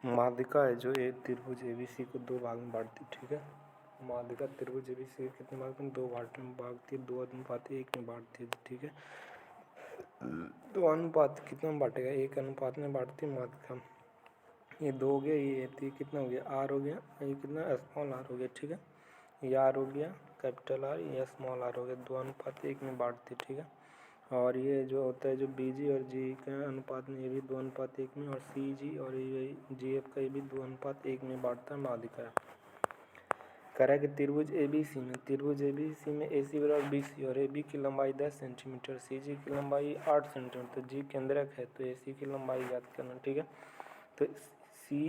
माध्यिका है जो एक त्रिभुज एबीसी को दो भाग में बांटती है, ठीक है। माध्यिका त्रिभुज एबीसी के कितने भाग में, दो भाग में बांटती है, 2:1 में बांटती है, ठीक है। 2 अनुपात कितने में बांटेगा, 1 अनुपात में बांटती है माध्यिका। ये 2 हो गया, ये कितना हो गया, आर हो गया, ये कितना स्मॉल आर हो गया, ठीक है। ये आर हो गया कैपिटल आर, ये स्मॉल आर हो गया, 2:1 में बांटती है, ठीक है। और ये जो होता है जो बी जी और जी का अनुपात में, ये भी 2:1 में, और सी जी और ये जी एफ का ये भी 2:1 में बांटता है माध्यिका। कह रहा है कि त्रिभुज एबीसी में ए सी बराबर बी सी और ए बी की लंबाई 10 सेंटीमीटर, सी जी की लंबाई 8 सेंटीमीटर, जी केंद्रक है तो ए सी की लंबाई ज्ञात करना, ठीक है। तो सी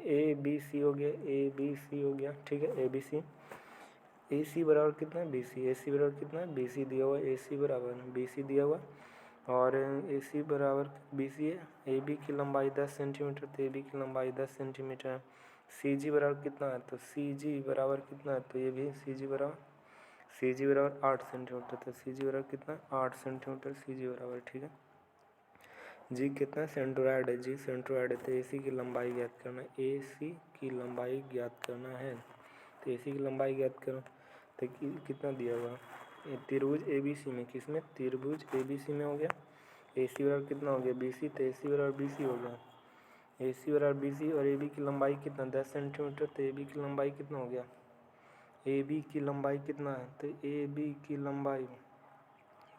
ए बी सी हो गया, ए बी सी हो गया, ठीक है, ए बी सी। ए सी बराबर कितना है, बी सी, ए सी बराबर कितना है, बी सी दिया हुआ, ए सी बराबर बी सी दिया हुआ, और ए सी बराबर बी सी है, ए बी की लंबाई 10 सेंटीमीटर, तो ए बी की लंबाई 10 सेंटीमीटर है। सी जी बराबर कितना है, तो सी जी बराबर कितना है, तो ये भी सी जी बराबर 8 सेंटीमीटर, तो सी जी बराबर कितना, 8 सेंटीमीटर सी जी बराबर, ठीक है। जी कितना सेंट्रोइड है, जी सेंट्रोइड है, तो ए सी की लंबाई ज्ञात करना है, ए सी की लंबाई ज्ञात करना है, तो ए सी की लंबाई ज्ञात करो, तो कितना दिया हुआ, त्रिभुज ए बी सी में, किसमें, त्रिभुज ए बी सी में हो गया, ए सी बराबर कितना हो गया, बी सी, तो ए सी बराबर बी सी हो गया, ए सी बराबर बी सी, और ए बी की लंबाई कितना, 10 सेंटीमीटर, तो ए बी की लंबाई कितना हो गया, ए बी की लंबाई कितना है, तो ए बी की लंबाई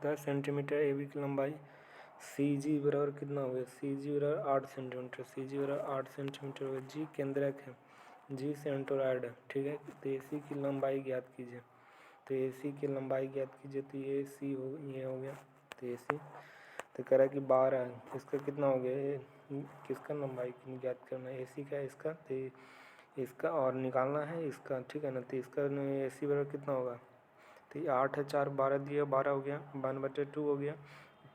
10 सेंटीमीटर, ए बी की लंबाई, सी जी बराबर कितना हो गया, सी जी बराबर 8 सेंटीमीटर, सी जी बराबर 8 सेंटीमीटर हो गया, जी केंद्रक है, जी सेंट्रोइड है, ठीक है। तो ए सी की लंबाई ज्ञात कीजिए, तो ए सी की लंबाई ज्ञात कीजिए, तो ये सी हो, ये हो गया, तो ए सी, तो कह रहा है कि 12 है, इसका कितना हो गया, ये किसका लंबाई ज्ञात करना है, ए सी का, इसका, तो इसका और निकालना है इसका, ठीक है ना। तो इसका ए सी बराबर कितना होगा, तो ये 8 है, 4 12 दिया, 12 हो गया, 1/2 हो गया,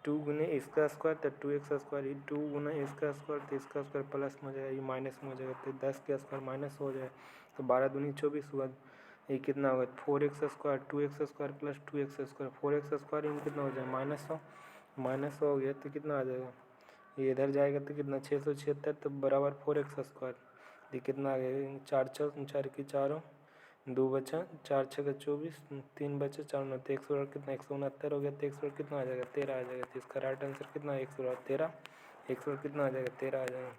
2 गुने इसका स्क्वायर तो 2x स्क्वायर, ये 2 गुना इसका स्क्वायर तो इसका स्क्वायर प्लस में हो जाएगा, ये माइनस में हो जाएगा, तो 10 के स्क्वायर माइनस हो जाएगा, तो 12 दूनी 24 हुआ, ये कितना होगा, 4x square, 2x square plus 2x square, 4x square इन कितना हो जाएगा, -100 हो गया, तो कितना आ जाएगा, ये इधर जाएगा तो कितना 676, तो बराबर 4x स्क्वायर, ये कितना आ गया, 4 की 4, 2 बचा, 4 6 24, 3 बचा, 4 9, तो 100 कितना 169 हो गया, तो 100 कितना आ जाएगा, 13 आ जाएगा, तो इसका राइट आंसर कितना है, 113, 100 कितना आ जाएगा, 13 आ जाएगा।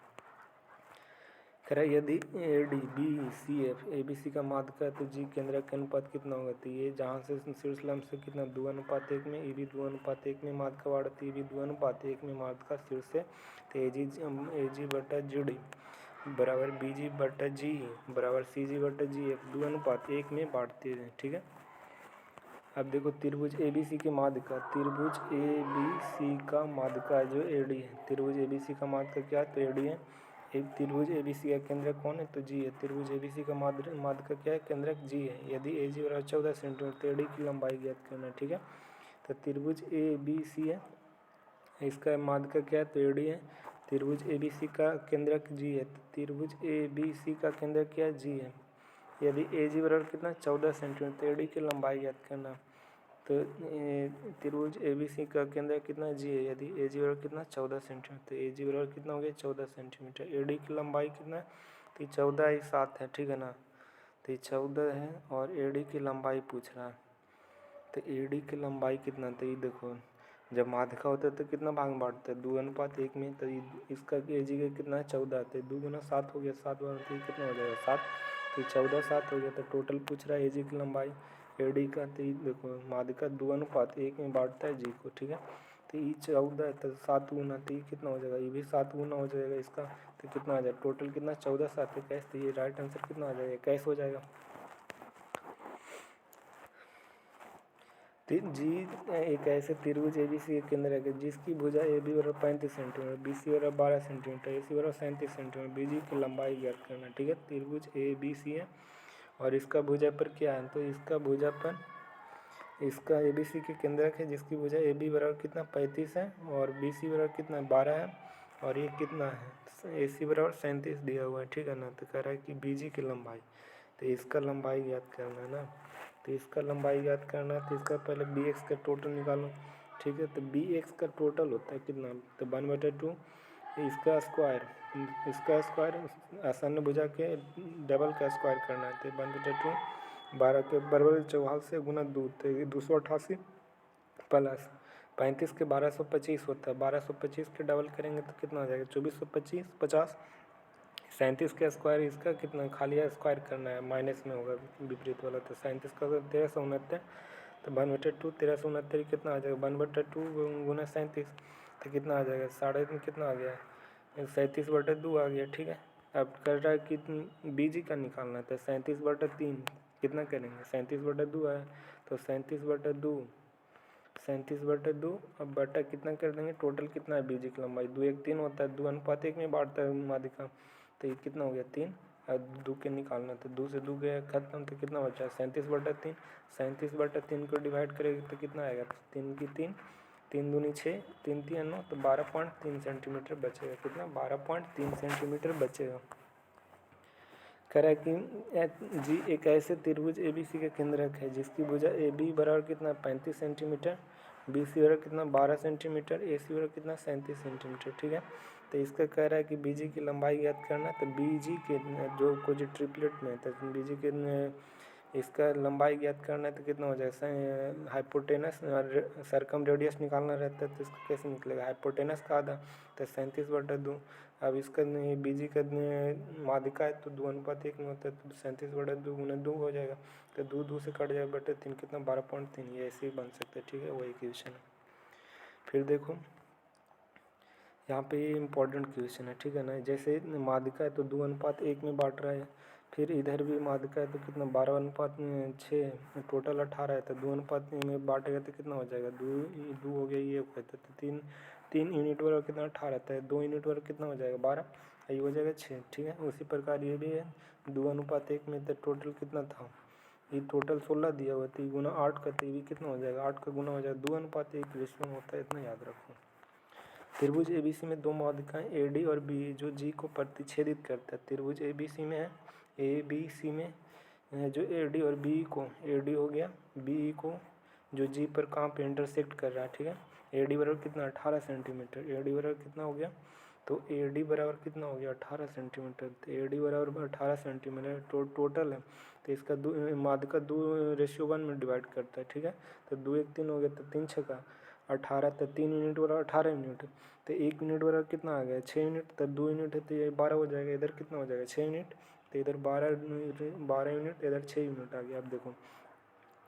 कह रहा है यदि A D B C F A B C का माध्यिका है तो जी केंद्रक का अनुपात कितना होगा, तो ये जहाँ से शीर्ष लंब से कितना 2:1 में, ये भी 2:1 में माध्यिका बाढ़ती, ये भी 2:1 में माध्यिका शीर्ष से, तो ए जी बटा जी डी बराबर बी जी बटा जी बराबर सी जी बटा जी एफ 2:1 में बांटते हैं, ठीक है। अब देखो त्रिभुज ए बी सी के माध्यिका, त्रिभुज ए बी सी का माध्यिका जो ए डी है, त्रिभुज ए बी सी का माध्यिका क्या है, तो ए डी है। एक त्रिभुज ए बी सी का केंद्रक कौन है, तो जी है। त्रिभुज ए बी सी का माध्यिका क्या है, केंद्रक जी है। यदि ए जी बराबर 14 सेंटीमीटर, तो ए डी की लंबाई ज्ञात करना है, ठीक है। तो त्रिभुज ए बी सी है, इसका माध्यिका क्या है, तो ए डी है। त्रिभुज ए बी सी का केंद्रक जी है, तो त्रिभुज ए बी सी का केंद्रक क्या है, जी है। यदि ए जी बराबर कितना 14 सेंटीमीटर, तो ए डी की लंबाई ज्ञात करना, तो त्रिभुज ए बी सी का केंद्र कितना जी है। यदि ए जी बराबर कितना 14 सेंटीमीटर, तो ए जी बराबर कितना हो गया 14 सेंटीमीटर, ए डी की लंबाई कितना है, तो 14 ही 7 है, ठीक है ना। तो 14 है और ए डी की लंबाई पूछ रहा है, तो ए डी की लंबाई कितना, तो ये देखो जब माध्यिका होता है तो कितना भाग में बांटता है 2:1 में, तो इसका ए जी का कितना है 14, तो 2 गुना 7 हो गया, 7 बार तो कितना हो जाएगा 7, तो 14 7 हो गया। तो टोटल पूछ रहा है ए जी की लंबाई, ए डी का, तो देखो माध्यिका 2:1 में बांटता है जी को, ठीक है। तो ये 14 है तो 7 गुना, तो ये कितना हो जाएगा, ये भी 7 गुना हो जाएगा इसका, तो कितना आ जाएगा टोटल कितना 14 7 21, तो ये राइट आंसर कितना आ जाएगा 21 हो जाएगा। जी एक ऐसे त्रिभुज ए बी सी के केंद्र है जिसकी भुजा ए बी बराबर 35 सेंटीमीटर, बी सी बराबर 12 सेंटीमीटर, ए सी बराबर 37 सेंटीमीटर, बी जी की लंबाई ज्ञात करना, ठीक है। त्रिभुज ए बी सी है और इसका भुजा पर क्या है, तो इसका भुजा पर इसका ए बी सी के केंद्रक है जिसकी भुजा ए बी बराबर कितना 35 है और बी सी बराबर कितना 12 है और ये कितना है ए सी बराबर 37 दिया हुआ है, ठीक है ना। तो कह रहा है कि बी जी की लंबाई, तो इसका लंबाई ज्ञात करना है ना, तो इसका लंबाई ज्ञात करना है, तो इसका पहले बी एक्स का टोटल निकालो, ठीक है। तो बी एक्स का टोटल होता है कितना, तो 1/2 इसका स्क्वायर आसान्य भुजा के डबल का स्क्वायर करना है, तो 1/2 12 के बराबर 44 से गुना 2, तो ये 288 प्लस 35 के 1225 होता है, 1225 के डबल करेंगे तो कितना हो जाएगा 2425 50। 37 का स्क्वायर इसका कितना खाली स्क्वायर करना है, माइनस में होगा विपरीत वाला, तो 37 का 1369, तो 1/2 1369 कितना आ जाएगा 1/2 गुना 37, तो कितना आ जाएगा साढ़े कितना आ गया 37/2 आ गया। ठीक है, अब कर रहा है कि बीजी का निकालना है, तो 37/3 कितना करेंगे 37/2 है, तो 37/2 अब बटा कितना कर देंगे, टोटल कितना है बीजी की लंबाई 2 1 3 होता है, 2:1 में बांटता है माध्यिका, तो ये कितना हो गया 3 और 2 के निकालना, तो 2 से 2 गया खत्म, तो कितना बचा 37/3, 37/3 को डिवाइड करेंगे तो कितना आएगा 3 की 3 3 दूनी 6 3 3 9, तो 12.3 सेंटीमीटर बचेगा, कितना 12.3 सेंटीमीटर बचेगा। कह रहा है कि जी एक ऐसे त्रिभुज ABC का केंद्रक है जिसकी भुजा AB बराबर कितना 35 सेंटीमीटर, BC बराबर कितना 12 सेंटीमीटर, AC बराबर कितना 37 सेंटीमीटर। ठीक है, तो इसका कह रहा है कि BG की लंबाई ज्ञात करना, तो BG के जो कुछ ट्रिपलेट में, तो BG के इसका लंबाई ज्ञात करना है, तो कितना हो जाएगा हाइपोटेनस सरकम रेडियस निकालना रहता है, तो इसका कैसे निकलेगा हाइपोटेनस का आधा, तो 37/2। अब इसका बीजी का माध्यिका है तो 2:1 में होता है, तो 37/2 गुना 2 हो जाएगा, तो 2 2 से कट जाएगा 3 कितना 12.3, ये ऐसे ही बन सकता है। ठीक है, वही क्वेश्चन है। फिर देखो यहाँ पे ये इम्पोर्टेंट क्वेश्चन है, ठीक है ना, जैसे माध्यिका है तो 2:1 में बांट रहा है, फिर इधर भी माध्यिका है तो कितना 12:6, टोटल 18 है, तो 2:1 में बांटेगा तो कितना हो जाएगा 2 हो गया, ये होता है तो 3 यूनिट वर्ग कितना 18 रहता है, 2 यूनिट वर्ग कितना हो जाएगा 12, ये हो जाएगा 6। ठीक है, उसी प्रकार ये भी है 2:1 में, तो टोटल कितना था, ये टोटल 16 दिया हुआ, तो गुना 8 का, तो ये भी कितना हो जाएगा 8 का गुना हो जाएगा, 2:1 रेशियो में होता है, इतना याद रखो। त्रिभुज ABC में दो माध्यिकाएं AD और BE जो G को प्रतिच्छेदित करता है, त्रिभुज ABC में है ABC में जो AD और BE को, AD हो गया BE को जो G पर कहाँ पे इंटरसेक्ट कर रहा है। ठीक है, AD बराबर कितना 18 सेंटीमीटर, AD बराबर कितना हो गया, तो AD बराबर कितना हो गया 18 सेंटीमीटर, तो AD बराबर 18 सेंटीमीटर टोटल है, तो इसका माध्यिका 2:1 में डिवाइड करता है। ठीक है, तो 2 1 3 हो गया, तो 3 6 18, तो 3 यूनिट बराबर 18 यूनिट, तो 1 यूनिट बराबर कितना आ गया 6 यूनिट, तो 2 यूनिट है तो ये 12 हो जाएगा, इधर कितना हो जाएगा 6 यूनिट, तो इधर 12 यूनिट, इधर 6 यूनिट आ गया। अब देखो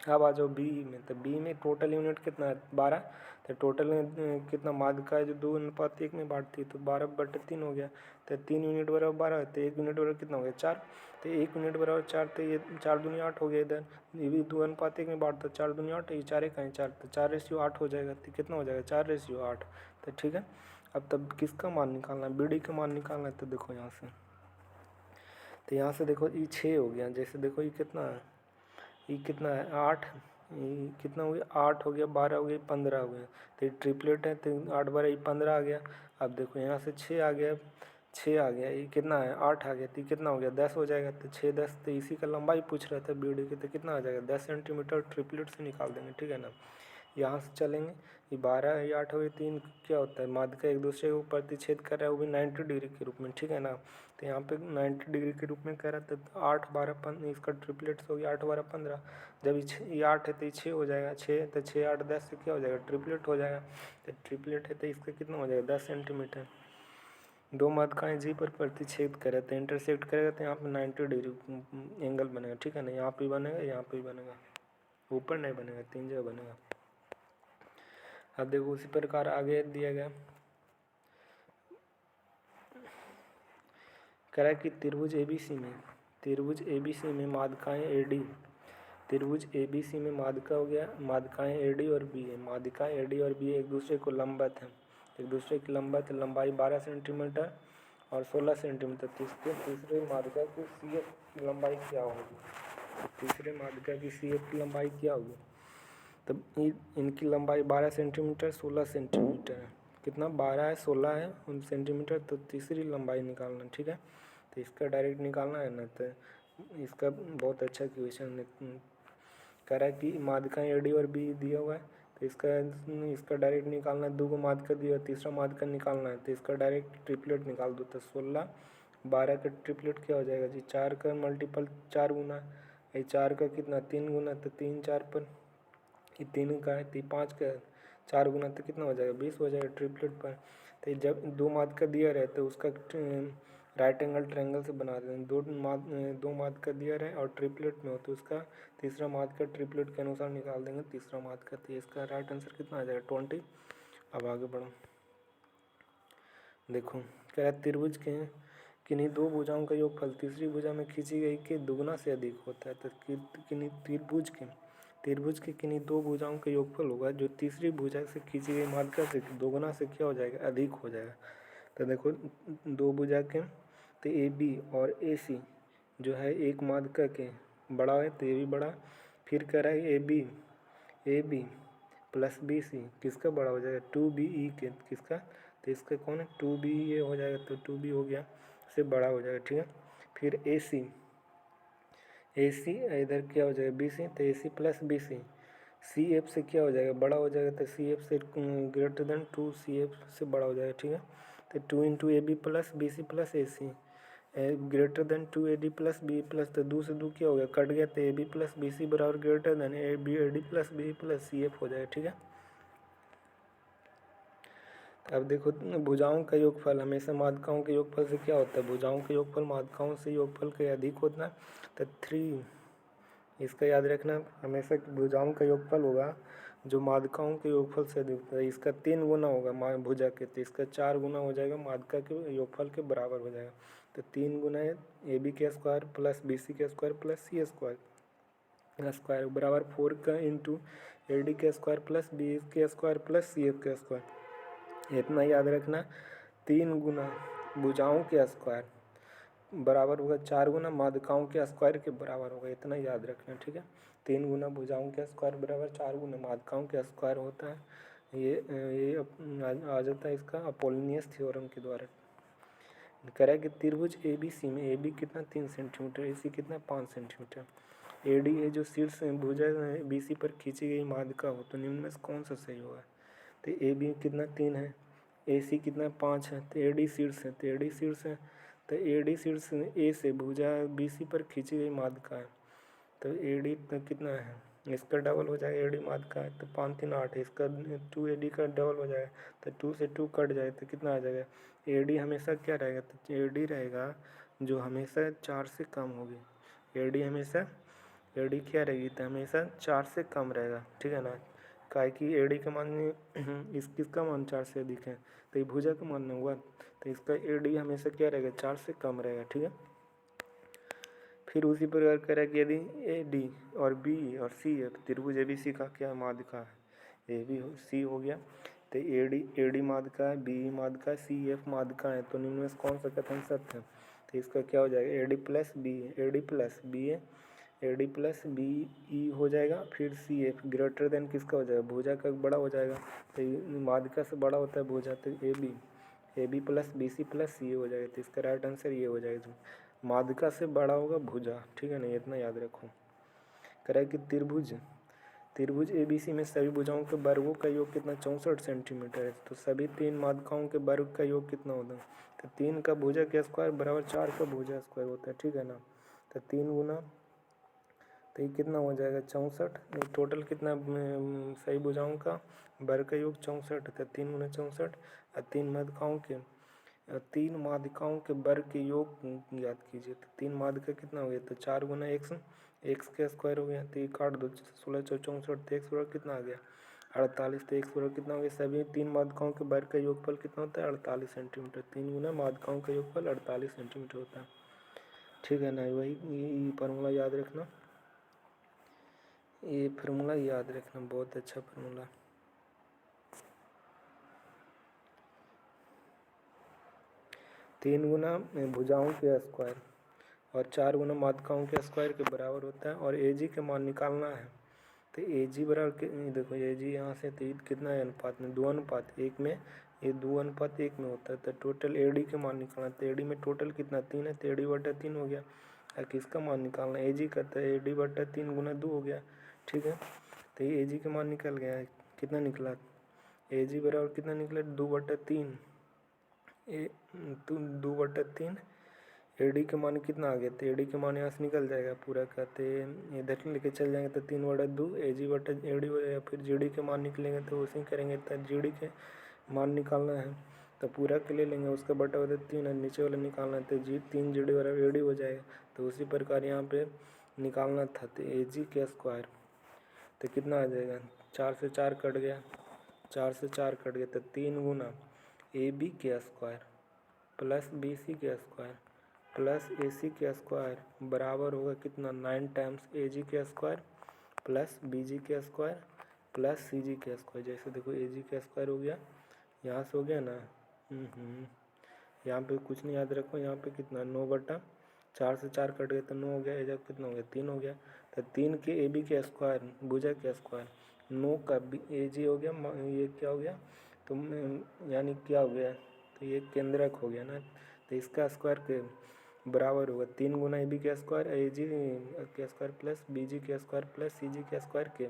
अब आ जाओ बी में, तो बी में टोटल यूनिट कितना है 12, तो टोटल में कितना माध्यिका है जो 2:1 में बांटती है, तो 12/3 हो गया, तो 3 यूनिट बराबर 12, तो 1 यूनिट बराबर कितना हो गया 4, तो 1 यूनिट बराबर 4, तो ये 4 दूनी 8 हो गया, इधर ये भी 2:1 में बांटता 4 दूनी 8, ये 4 कहीं 4, तो 4:8 हो जाएगा, तो कितना हो जाएगा 4:8। तो ठीक है, अब तब किसका मान निकालना है, BD का मान निकालना है, तो देखो यहाँ से, तो यहाँ से देखो ये 6 हो गया, जैसे देखो ये कितना है, ये कितना है 8, ये कितना हो गया 8 हो गया, 12 हो गया, 15 हो गया, तो ये ट्रिपलेट है, तो 8 12 ये 15 आ गया। अब देखो यहाँ से 6 आ गया, 6 आ गया, ये कितना है 8 आ गया, तो ये कितना हो गया 10 हो जाएगा, तो 6 10, तो इसी का लंबाई पूछ रहा था BD की, तो कितना आ जाएगा 10 सेंटीमीटर ट्रिपलेट से निकाल देंगे। ठीक है ना, यहाँ से चलेंगे, ये 12 ये 8 हो गए, 3 क्या होता है माध्यिका एक दूसरे को प्रतिच्छेद कर रहा है, वो भी 90 डिग्री के रूप में। ठीक है ना, तो यहाँ पे 90 डिग्री के रूप में कर रहा था, तो 8 12 15 इसका ट्रिपलेट्स हो गया 8 12 15, जब ये 8 है तो ये 6 हो जाएगा, 6 तो 6 8 10 से क्या हो जाएगा ट्रिपलेट हो जाएगा, तो ट्रिपलेट है तो इसका कितना हो जाएगा 10 सेंटीमीटर। दो माध्यिकाएं G पर प्रतिच्छेद करे तो इंटरसेक्ट करेगा, तो यहाँ पे 90 डिग्री एंगल बनेगा। ठीक है ना, यहाँ पे बनेगा, यहाँ पे बनेगा, ऊपर नहीं बनेगा, 3 जगह बनेगा। अब देखो उसी प्रकार आगे दिया गया कह रहा है कि त्रिभुज ABC में माध्यिकाएं AD, त्रिभुज ABC में माध्यिका हो गया, माध्यिकाएं AD और BE, माध्यिकाएं AD और BE एक दूसरे को लंबवत हैं, एक दूसरे की लंबवत लंबाई 12 सेंटीमीटर और 16 सेंटीमीटर। तीसरे माध्यिका की CF की लंबाई क्या होगी, तीसरे माध्यिका की CF की लंबाई क्या होगी, तब इनकी लंबाई 12 सेंटीमीटर 16 सेंटीमीटर है, कितना 12 है 16 है सेंटीमीटर, तो तीसरी लंबाई निकालना। ठीक है, तो इसका डायरेक्ट निकालना है ना, तो इसका बहुत अच्छा क्वेश्चन कह रहा है कि माध्यिकाएं AD और BE दिया हुआ है, तो इसका डायरेक्ट निकालना है, 2 को माध्यिका दिया, तीसरा माध्यिका निकालना है, तो इसका डायरेक्ट ट्रिपलेट निकाल दो। तो 16 12 का ट्रिपलेट क्या हो जाएगा जी, 4 का मल्टीपल 4 गुना, ये 4 का कितना 3 गुना, तो 3 4 पर ये 3 का है, तो 5 का 4 गुना तो कितना हो जाएगा 20 हो जाएगा ट्रिपलेट पर। तो जब 2 माध्यिका दिया रहे तो उसका राइट एंगल ट्रायंगल से बना दें, 2 माध्यिका दिया रहे और ट्रिपलेट में हो तो उसका तीसरा माध्यिका ट्रिपलेट के अनुसार निकाल देंगे तीसरा माध्यिका। तो इसका राइट आंसर कितना आ जाएगा 20। अब आगे बढ़ो, देखो कह रहा है त्रिभुज के किन्हीं 2 भुजाओं का योगफल तीसरी भुजा में खींची गई के दुगुना से अधिक होता है। तो किन्हीं त्रिभुज के किन्हीं 2 भुजाओं का योगफल होगा जो तीसरी भुजा से खींची गई माध्यिका से दोगुना से क्या हो जाएगा अधिक हो जाएगा। तो देखो 2 भुजा के तो ए बी और ए सी जो है एक माध्यिका के बड़ा है तो ये भी बड़ा, फिर कह रहा है A B plus B C किसका बड़ा हो जाएगा 2BE के किसका, तो इसका कौन है 2BE ये हो जाएगा, तो 2B हो गया से बड़ा हो जाएगा, ठीक है। फिर ए सी इधर क्या हो जाएगा BC, तो AC प्लस BC CF से क्या हो जाएगा बड़ा हो जाएगा, तो CF से ग्रेटर देन 2CF से बड़ा हो जाएगा, ठीक है। तो 2 into AB plus BC plus AC greater than 2AD plus B plus, तो 2 से 2 क्या हो गया कट गया, तो AB प्लस BC बराबर greater than AD plus BE plus CF हो जाएगा, ठीक है। अब देखो भुजाओं का योगफल हमेशा माध्यिकाओं के योगफल से क्या होता है, भुजाओं के योगफल माध्यिकाओं से योगफल के अधिक होता है। तो 3 इसका याद रखना, हमेशा भुजाओं का योगफल होगा जो माध्यिकाओं के योगफल से अधिक होता है, इसका 3 गुना होगा भुजा के, तो इसका 4 गुना हो जाएगा माध्यिका के योगफल के बराबर हो जाएगा। तो 3 गुना है AB के स्क्वायर प्लस BC के स्क्वायर प्लस C स्क्वायर बराबर 4 का इंटू AD के स्क्वायर प्लस BE के स्क्वायर प्लस CF के स्क्वायर। इतना याद रखना 3 गुना भुजाओं के स्क्वायर बराबर होगा 4 गुना माध्यिकाओं के स्क्वायर के बराबर होगा, इतना याद रखना, ठीक है। 3 गुना भुजाओं के स्क्वायर बराबर 4 गुना माध्यिकाओं के स्क्वायर होता है। ये आ जाता है इसका अपोलिनियस थ्योरम के द्वारा। करें कि त्रिभुज ABC में AB कितना 3 सेंटीमीटर, AC कितना 5 सेंटीमीटर, AD है जो शीर्ष भुजा BC पर खींची गई माध्यिका हो तो निम्न में से कौन सा सही होगा। तो AB कितना 3 है, AC कितना 5 है, तो AD शीर्ष है, तो AD शीर्ष है, तो AD शीर्ष A से भुजा BC पर खींची गई माध्यिका है, तो AD तो कितना है इसका डबल हो जाएगा, AD माध्यिका है तो 5 3 8 है, इसका 2AD का डबल हो जाएगा, तो 2 से 2 कट जाए तो कितना आ जाएगा। AD हमेशा क्या रहेगा, तो AD रहेगा जो हमेशा 4 से कम होगी, AD हमेशा AD क्या रहेगी, तो हमेशा 4 से कम रहेगा, ठीक है ना। काहे कि AD का मान किसका मान 4 से अधिक है, तो ये भुजा का मान हुआ, तो इसका AD हमेशा क्या रहेगा 4 से कम रहेगा, ठीक है। फिर उसी प्रकार करें कि यदि AD और BE और CF त्रिभुज ABC का क्या माध्यिका है, AB C हो गया, तो AD माध्यिका है, BE माध्यिका है, CF माध्यिका है, तो निम्न में से कौन सा कथन सत्य है, तो इसका क्या हो जाएगा AD plus BE AD plus BE हो जाएगा। फिर CF ग्रेटर देन किसका हो जाएगा भुजा का बड़ा हो जाएगा, तो माध्यिका से बड़ा होता है भुजा, तो AB plus BC plus CA हो जाएगा, तो इसका राइट आंसर ये हो जाएगा, माध्यिका से बड़ा होगा भुजा, ठीक है ना, इतना याद रखो। करें कि त्रिभुज ABC में सभी भुजाओं के वर्गों का योग कितना 64 सेंटीमीटर है, तो सभी 3 माध्यिकाओं के वर्ग का योग कितना होता है, तो 3 का भुजा के स्क्वायर बराबर 4 का भुजा स्क्वायर होता है, ठीक है ना। तो 3 गुना तो ये कितना हो जाएगा 64, टोटल कितना सही भुजाओं का वर्ग का योग 64, तो 3 गुना 64 और 3 माध्यिकाओं के वर्ग के योग याद कीजिए, तो 3 माध्यिका कितना हो गया, तो 4 गुना x के स्क्वायर हो गया, तो ये काट दो 16 64, तो x बराबर कितना आ गया 48, तो x बराबर कितना हो गया, सभी 3 माध्यिकाओं के वर्ग का योगफल कितना होता है 48 सेंटीमीटर, 3 गुना माध्यिकाओं का योगफल 48 सेंटीमीटर होता है, ठीक है ना। वही फार्मूला याद रखना, ये फार्मूला याद रखना, बहुत अच्छा फार्मूला। तीन गुना भुजाओं के स्क्वायर और 4 गुना माध्यिकाओं के स्क्वायर के बराबर होता है, और AG के मान निकालना है, तो AG बराबर देखो AG यहाँ से तो कितना है अनुपात में 2 अनुपात 1 में, ये 2 अनुपात 1 में होता है, तो टोटल AD के मान निकालना, तो AD में टोटल कितना 3 है, तो AD बटा 3 हो गया, और किसका मान निकालना AG का, तो AD बटा 3 गुना 2 हो गया, ठीक है। तो ये AG का मान निकल गया है कितना निकला, ए जी बराबर कितना निकला 2/3 2/3 ए डी के मान कितना आ गया, तो ए डी के मान यहाँ से निकल जाएगा पूरा का, तो इधर लेके चल जाएंगे तो 3/2 ए जी बटा ए डी हो जाएगा। फिर जी डी के मान निकलेंगे तो उसी करेंगे, तो जी डी के मान निकालना है तो पूरा के ले लेंगे, उसका बटा बटा 3 है, नीचे वाला निकालना है तो 3 जी डी बराबर ए डी हो जाएगा। तो उसी प्रकार यहाँ पे निकालना था, तो ए जी के स्क्वायर तो कितना आ जाएगा, 4 से 4 कट गया, 4 से 4 कट गया, तो 3 गुना ए बी के स्क्वायर प्लस बी सी के स्क्वायर प्लस ए सी के स्क्वायर बराबर होगा कितना 9 टाइम्स ए जी के स्क्वायर प्लस बी जी के स्क्वायर प्लस सी जी के स्क्वायर। जैसे देखो ए जी के स्क्वायर हो गया, यहाँ से हो गया ना, यहाँ पे कुछ नहीं याद रखो, यहाँ पे कितना 9/4 से 4 कट गया तो 9 हो गया, ए जब कितना हो गया 3 हो गया, तो 3 के ए बी के स्क्वायर भुजा के स्क्वायर 9 का ए जी हो गया, ये क्या हो गया तो यानी क्या हो गया, तो ये केंद्रक हो गया ना, तो इसका स्क्वायर के बराबर होगा 3 गुना ए बी के स्क्वायर ए जी के स्क्वायर प्लस बी जी के स्क्वायर प्लस सी जी के स्क्वायर के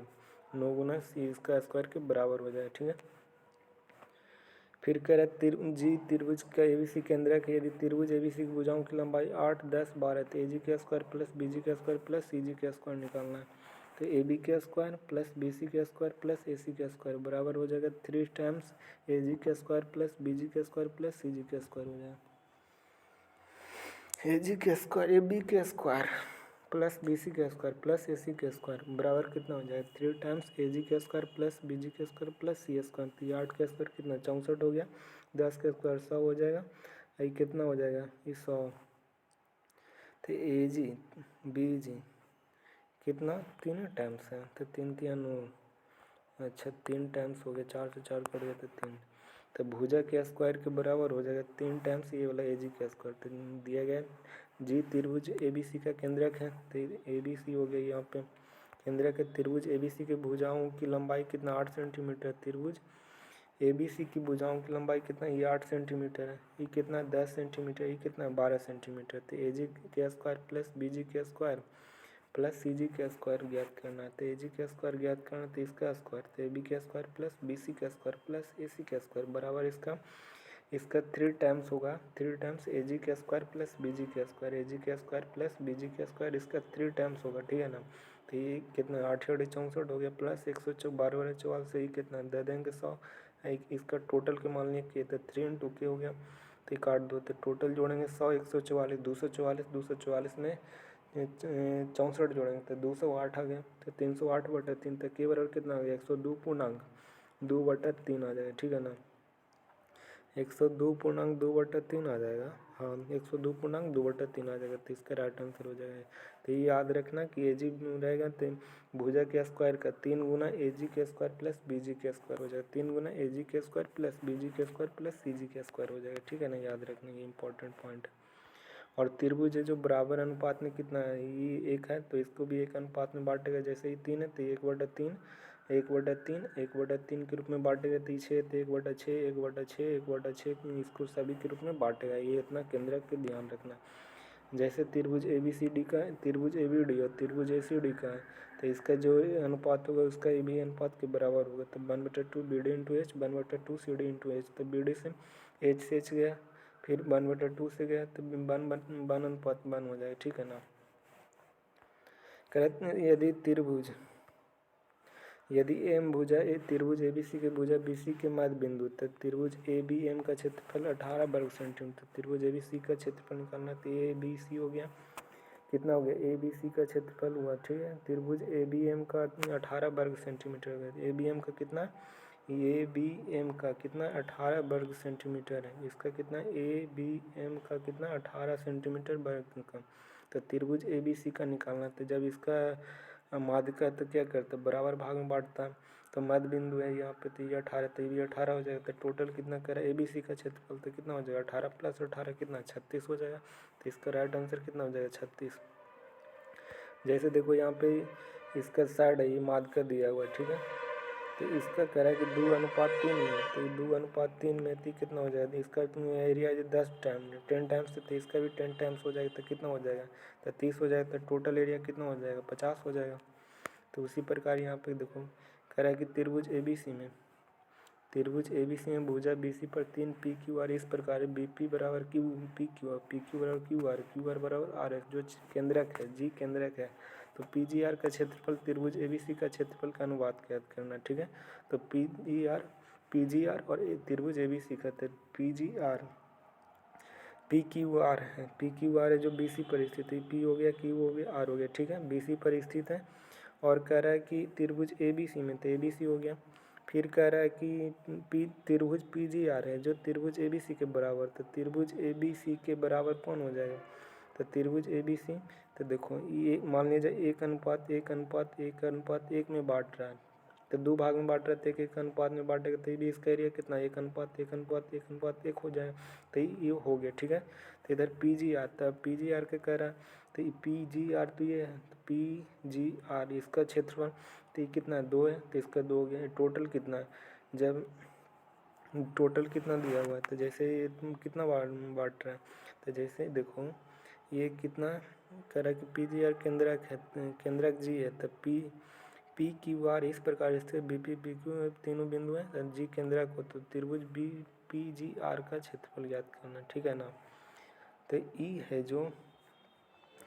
9 गुना सी इसका स्क्वायर के बराबर हो जाएगा। ठीक है, फिर कह रहा जी त्रिभुज का ए बी सी केंद्रक है, यदि त्रिभुज ए बी सी की भुजाओं की लंबाई 8, 10, 12 तो ए जी के स्क्वायर प्लस बी जी के स्क्वायर प्लस सी जी के स्क्वायर निकालना है, तो ए बी के स्क्वायर प्लस बी सी के स्क्वायर प्लस ए सी के स्क्वायर बराबर हो जाएगा 3 टाइम्स ए जी के स्क्वायर प्लस बी जी के स्क्वायर प्लस सी जी के स्क्वायर हो जाएगा। ए जी के स्क्वायर ए बी के स्क्वायर प्लस बी सी के स्क्वायर प्लस ए सी के स्क्वायर बराबर कितना हो जाएगा 3 टाइम्स ए जी के स्क्वायर प्लस बी जी के स्क्वायर प्लस सी स्क्वायर, तो ये 8 के स्क्वायर कितना 64 हो गया, 10 के स्क्वायर 100 हो जाएगा, ये कितना हो जाएगा ये 100, तो ए जी बी जी कितना 3 टाइम्स है, तो 3 3 9, अच्छा 3 टाइम्स हो गया, 4 से 4 कट गया तो 3, तो भुजा के स्क्वायर के बराबर हो जाएगा 3 टाइम्स ये वाला ए जी का स्क्वायर, तो दिया गया जी त्रिभुज ए बी सी का केंद्रक है, तो ए बी सी हो गया यहाँ पे केंद्रक है, त्रिभुज ए बी सी के भुजाओं की लंबाई कितना 8 सेंटीमीटर, त्रिभुज ए बी सी की भुजाओं की लंबाई कितना ये 8 सेंटीमीटर है, ये कितना 10 सेंटीमीटर, ये कितना 12 सेंटीमीटर, तो ए जी के स्क्वायर प्लस बी जी के स्क्वायर प्लस सी जी के स्क्वायर ज्ञात करना है, तो ए जी के स्क्वायर ज्ञात करना तो इसका स्क्वायर, तो ए बी के स्क्वायर प्लस बी सी के स्क्वायर प्लस ए सी के स्क्वायर बराबर इसका 3 टाइम्स होगा, 3 टाइम्स ए जी के स्क्वायर प्लस बी जी के स्क्वायर, ए जी के स्क्वायर प्लस बी जी के स्क्वायर इसका 3 टाइम्स होगा। ठीक है ना, तो ये कितना 8 64 हो गया प्लस 112 वाले 44 से ये कितना दे देंगे 100, इसका टोटल के मान लिया कि तो 3 × के हो गया, तो काट दो तो टोटल जोड़ेंगे 100 144 244 244 में 64 जोड़ेंगे तो 208 आ गया, तो 308/3 तक के बराबर कितना आ गया 102.2/3 आ जाएगा। ठीक है ना, 102.2/3 आ जाएगा, हाँ 102.2/3 आ जाएगा, तो इसका राइट आंसर हो जाएगा। तो ये याद रखना कि ए जी रहेगा तो भुजा के स्क्वायर का 3 गुना ए जी के स्क्वायर प्लस बी जी के स्क्वायर हो जाएगा, 3 गुना ए जी के स्क्वायर प्लस बी जी के स्क्वायर प्लस सी जी के स्क्वायर हो जाएगा। ठीक है ना, याद रखना ये इंपॉर्टेंट पॉइंट है। और त्रिभुज है जो बराबर अनुपात में कितना है, ये 1 है तो इसको भी 1 अनुपात में बांटेगा, जैसे ही 3 है तो 1/3 1/3 1/3 के रूप में बांटेगा, तो 6 तो 1/6 1/6 1/6 इसको सभी के रूप में बांटेगा, ये इतना केंद्रक के ध्यान रखना। जैसे त्रिभुज ए बी सी डी का है, त्रिभुज ए बी डी और त्रिभुज ए सी डी का है, तो इसका जो अनुपात होगा उसका ए बी अनुपात के बराबर होगा, तो 1/2 B D into H 1/2 C D into H, तो बी डी से एच गया, फिर 1/2 से गया तो 1/1 हो जाएगा। ठीक है ना, कहते यदि एम भुजा त्रिभुज ए बी सी के भुजा बी सी के मध्य बिंदु, तो त्रिभुज ए बी एम का क्षेत्रफल 18 वर्ग सेंटीमीटर, त्रिभुज ए बी सी का क्षेत्रफल निकालना, तो ए बी सी हो गया कितना हो गया ए बी सी का क्षेत्रफल हुआ। ठीक है, त्रिभुज ए बी एम का 18 वर्ग सेंटीमीटर हो गया, ए बी एम का कितना ए बी एम का कितना 18 वर्ग सेंटीमीटर है, इसका कितना ए बी एम का कितना 18 सेंटीमीटर वर्ग का, तो त्रिभुज ए बी सी का निकालना, तो जब इसका माध्य का तो क्या करता है बराबर भाग में बांटता है, तो मध्य बिंदु है यहाँ पे, तो ये 18 तो ये भी 18 हो जाएगा, तो टोटल कितना करा ए बी सी का क्षेत्रफल तो कितना हो जाएगा 18 + 18 कितना 36 हो जाएगा, तो इसका राइट आंसर कितना हो जाएगा 36। जैसे देखो यहाँ पे इसका साइड है ये माध्य का दिया हुआ है, ठीक है, तो इसका कह रहा है कि 2:3 में, तो ये 2:3 में तो कितना हो जाएगा, इसका एरिया है 10 टाइम्स तो इसका भी 10 टाइम्स हो जाएगा, तो कितना हो जाएगा तो 30 हो जाएगा, तो टोटल एरिया कितना हो जाएगा 50 हो जाएगा। तो उसी प्रकार यहाँ पे देखो कह रहा है कि त्रिभुज ABC में भुजा BC पर 3 PQR इस प्रकार है, BP बराबर Q PQ, PQ बराबर QR, QR बराबर RS जो केंद्रक है, G केंद्रक है। तो PGR का क्षेत्रफल त्रिभुज ABC का क्षेत्रफल का अनुपात ज्ञात करना। ठीक है, तो PGR और त्रिभुज ABC का PQR है, PQR है जो BC पर स्थित है, P हो गया, Q हो गया, R हो गया। ठीक है, BC पर स्थित है और कह रहा है कि त्रिभुज ABC में, तो ABC हो गया। फिर कह रहा है कि त्रिभुज PGR है जो त्रिभुज ABC के बराबर, तो त्रिभुज ABC के बराबर कौन हो जाएगा, तो त्रिभुज ABC, तो देखो ये मान लीजिए 1:1:1:1 में बांट रहा है, तो 2 भाग में बांट रहा है, तो 1 अनुपात में बांटेगा, तो ये भी इसका एरिया कितना 1:1:1:1 हो जाएगा, तो ये हो गया। ठीक है, तो इधर PGR, तब PGR का कह रहा है, तो PGR तो ये है, तो PGR इसका क्षेत्रफल, तो ये कितना है 2 है, तो इसका 2 हो गया। टोटल कितना है, जब टोटल कितना दिया हुआ है, तो जैसे ये कितना बांट रहा है, तो जैसे देखो ये कितना कह रहा है कि PGR केंद्रक है, केंद्रक G है, तो PQR इस प्रकार स्थित BP PQ तीनों बिंदु हैं, G केंद्रक हो, तो त्रिभुज PGR का क्षेत्रफल ज्ञात करना। ठीक है ना, तो E है जो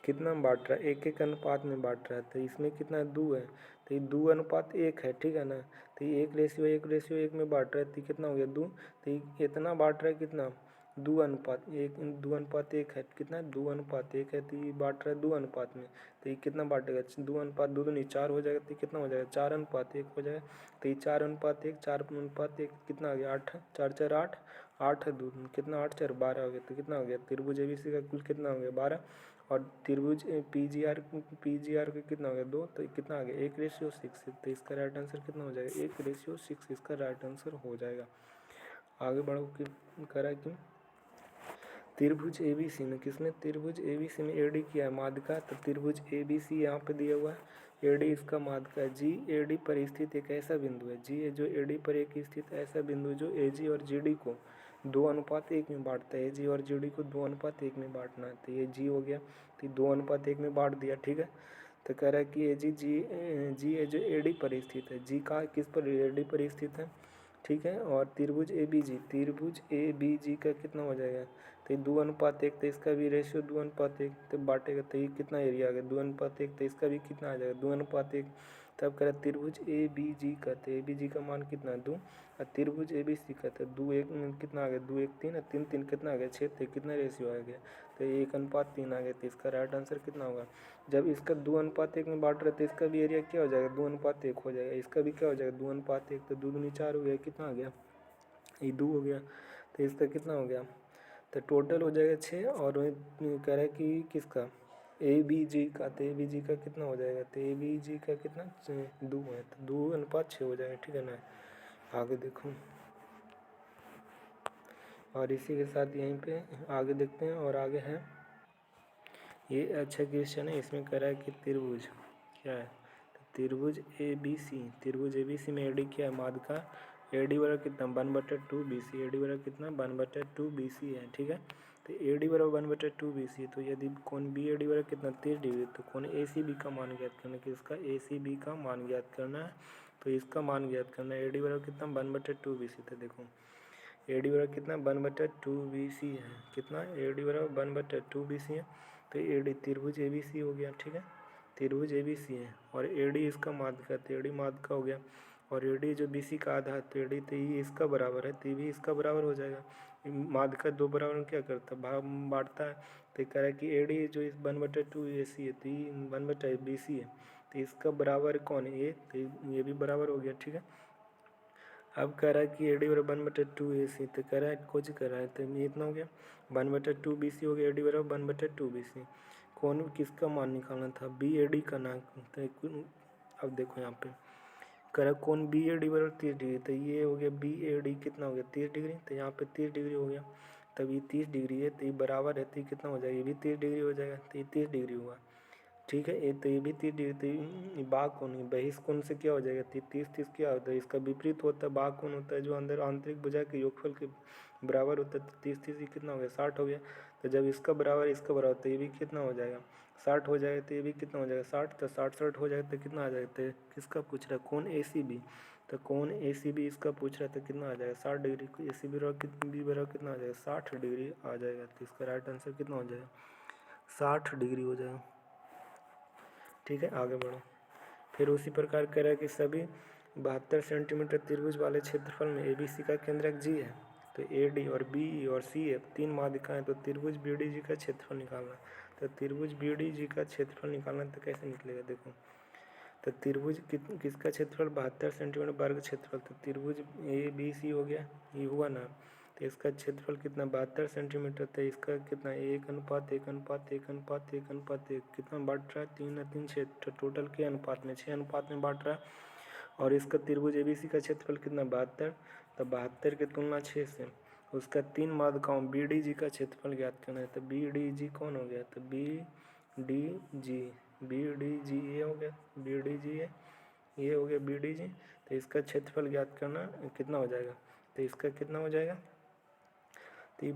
कितना बांट रहा है, 1:1 अनुपात में बांट रहा है, तो इसमें कितना 2 है, तो ये 2:1 है। ठीक है ना, तो ये 1:1:1 में बांट रहा है, तो कितना हो गया 2, तो ये इतना बांट रहा है कितना 2:1 है, कितना 2:1 है, तो ये बांट रहा है 2 अनुपात में, तो ये कितना बांटेगा 2:2 तो नहीं 4 हो जाएगा, तो कितना हो जाएगा 4:1 हो जाएगा, तो ये 4:1 कितना आ गया 8, 4 4 8, 8 2 कितना 8 4 12 हो गया, तो कितना हो गया त्रिभुज ABC का कुल कितना हो गया 12, और त्रिभुज PGR का कितना हो गया 2, तो कितना आ गया 1:6, तो इसका राइट आंसर कितना हो जाएगा 1:6 इसका राइट आंसर हो जाएगा। आगे बढ़ो कि करा कि त्रिभुज ABC में, किसमें त्रिभुज ABC में AD किया है माध्यिका, तो त्रिभुज ABC यहाँ पे दिया हुआ है, AD इसका माध्यिका है, G AD पर स्थित एक ऐसा बिंदु है, G जो AD पर एक स्थित ऐसा बिंदु जो AG और GD को 2:1 में बांटता है, AG और GD को 2:1 में बांटना है, तो ये G हो गया, तो 2:1 में बांट दिया। ठीक है, तो कह रहा है कि G है जो AD पर स्थित है, G का किस पर AD पर स्थित है। ठीक है, और त्रिभुज ABG का कितना हो जाएगा, तो ये 2:1, तो इसका भी रेशियो 2:1 तो बांटेगा, तो ये कितना एरिया आ गया 2:1, तो इसका भी कितना आ जाएगा 2:1। तब कह रहा त्रिभुज ABG का, तो ABG का मान कितना है 2, और त्रिभुज ABC का, तो 2:1 कितना आ गया 2:1 3, और 3 3 कितना आ गया 6, तो कितना रेशियो आ गया, तो 1:3 आ गया, तो इसका राइट आंसर कितना होगा। जब इसका 2:1 में बांट रहे तो इसका भी एरिया क्या हो जाएगा 2:1 हो जाएगा, इसका भी क्या हो जाएगा 2:1, तो 2 दूनी 4 हो गया, कितना आ गया ये 2 हो गया, तो इसका कितना हो गया, तो टोटल हो जाएगा 6, और कह रहा है कि किसका ABG का, तो ABG का कितना हो जाएगा, तो ABG का कितना 2 है, तो 2:6 हो जाएगा। ठीक है ना, आगे देखो, और इसी के साथ यहीं पे आगे देखते हैं, और आगे है ये अच्छा क्वेश्चन है, इसमें कह रहा है कि त्रिभुज क्या है, तो त्रिभुज ABC में AD क्या है माध्यिका, AD बराबर कितना 1/2 BC, AD बराबर कितना 1/2 BC है। ठीक है, तो AD बराबर 1/2 BC, तो यदि कोण BAD बराबर कितना 30 डिग्री, तो कोण ACB का मान ज्ञात करना, कि इसका ACB का मान ज्ञात करना है, तो इसका मान ज्ञात करना है AD बराबर कितना 1/2 BC, तो देखो AD बराबर कितना 1/2 BC है, कितना AD बराबर 1/2 BC है, तो AD त्रिभुज ABC हो गया। ठीक है, त्रिभुज ABC है, और AD इसका माध्यिका, तो AD माध्यिका हो गया, और AD जो BC का आधा है, तो AD तो ये इसका बराबर है, तो ये भी इसका बराबर हो जाएगा। माध्यिका 2 बराबर में क्या करता है भाग बांटता है, तो कह रहा है कि AD जो इस 1/2 AC है, तो ये 1/2 BC है, तो इसका बराबर कौन है ये, तो ये भी बराबर हो गया। ठीक है, अब कह रहा है कि AD बराबर 1/2 AC, तो कह रहा है कुछ कर रहा है, तो ये इतना हो गया 1/2 BC हो गया, AD बराबर 1/2 BC। कौन किसका मान निकालना था BAD का ना, तो अब देखो यहाँ पे कह रहा कौन BAD बराबर 30 डिग्री, तो ये हो गया BAD कितना हो गया 30 डिग्री, तो यहाँ पे 30 डिग्री हो गया, तब ये 30 डिग्री है, तो ये बराबर है, तो ये कितना हो जाएगा, ये भी 30 डिग्री हो जाएगा, तो ये 30 डिग्री हुआ। ठीक है। ये भी 30 डिग्री, तो बाघ कोण है, बहिष कोण से क्या हो जाएगा 30 क्या होता है, इसका विपरीत होता है बाघ कोण होता है जो अंदर आंतरिक भुजा के योगफल के बराबर होता है। तो 30 ये कितना हो गया 60 हो गया। तो जब इसका बराबर इसका बराबर तो ये भी कितना हो जाएगा 60 हो जाएगा। तो ये भी कितना हो जाएगा 60, तो 60 हो जाएगा तो कितना आ जाएगा। तो किसका पूछ रहा है कौन ACB, तो कौन ACB इसका पूछ रहा है तो कितना आ जाएगा 60 डिग्री। ACB बराबर कितना आ जाएगा 60 डिग्री आ जाएगा। तो इसका राइट आंसर कितना हो जाएगा 60 डिग्री हो जाएगा। ठीक है, आगे बढ़ो। फिर उसी प्रकार कह रहा है कि सभी 72 सेंटीमीटर त्रिभुज वाले क्षेत्रफल में ABC का केंद्रक G है। तो AD और BE और CF 3 माध्यिकाएं, तो त्रिभुज BDG का क्षेत्रफल निकालना। तो त्रिभुज BDG का क्षेत्रफल निकालना तो कैसे निकलेगा देखो। तो त्रिभुज किसका क्षेत्रफल 72 सेंटीमीटर वर्ग क्षेत्रफल। तो त्रिभुज ABC हो गया, ये हुआ ना। तो इसका क्षेत्रफल कितना 72 सेंटीमीटर। तो इसका कितना 1:1:1:1:1:1 कितना बांट रहा है 3 और 3 6, तो टोटल के अनुपात में 6 अनुपात में बांट रहा है। और इसका त्रिभुज ABC का क्षेत्रफल कितना 72, तो 72 की तुलना 6 से उसका 3 माध्यिकाओं BDG का क्षेत्रफल ज्ञात करना है। तो BDG कौन हो गया, तो BDG ये हो गया BDG ये हो गया BDG। तो इसका क्षेत्रफल ज्ञात करना कितना हो जाएगा। तो इसका कितना हो जाएगा, तो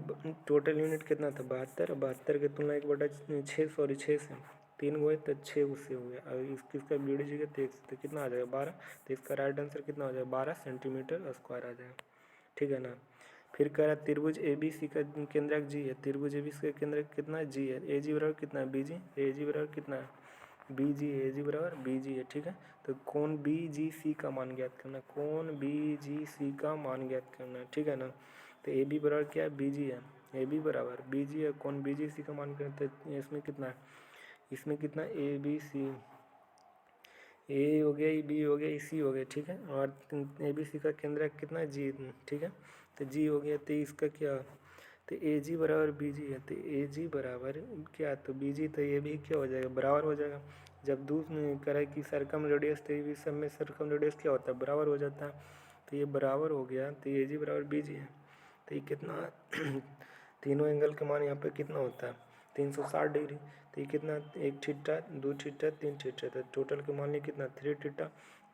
टोटल यूनिट कितना था 72, 72 की तुलना 1/6 सॉरी 6 से 3 हुए तो 6 उससे हो गया। और इसका BDG का तो कितना आ जाएगा 12। तो इसका राइट आंसर कितना हो जाएगा 12 सेंटीमीटर स्क्वायर आ जाएगा। ठीक है ना। फिर कह रहा है त्रिभुज ABC का केंद्रक G है। त्रिभुज ABC का केंद्रक कितना G है। AG बराबर कितना है BG, AG बराबर कितना है BG, AG बराबर BG है। ठीक है, तो कौन BGC का मान ज्ञात करना, कौन BGC का मान ज्ञात करना। ठीक है ना। तो AB बराबर क्या है BG है, AB बराबर BG है, कौन BGC का मान करते हैं। इसमें कितना है, इसमें कितना ABC, A हो गया, B हो गया, C हो गया। ठीक है, और ABC का केंद्रक कितना G। ठीक है, तो G हो गया। तो इसका क्या, तो AG बराबर BG है। तो AG बराबर क्या, तो BG, तो ये भी क्या हो जाएगा बराबर हो जाएगा। जब दूसरे करे कि सरकम रेडियस, तो ये सब में सरकम रेडियस क्या होता है बराबर हो जाता है। तो ये बराबर हो गया। तो AG बराबर BG है। तो ये कितना तीनों एंगल का मान यहाँ पे कितना होता है 360 डिग्री। तो ये कितना, एक थीटा, 2 थीटा, 3 थीटा, तो टोटल का मान लिया कितना 3 थीटा।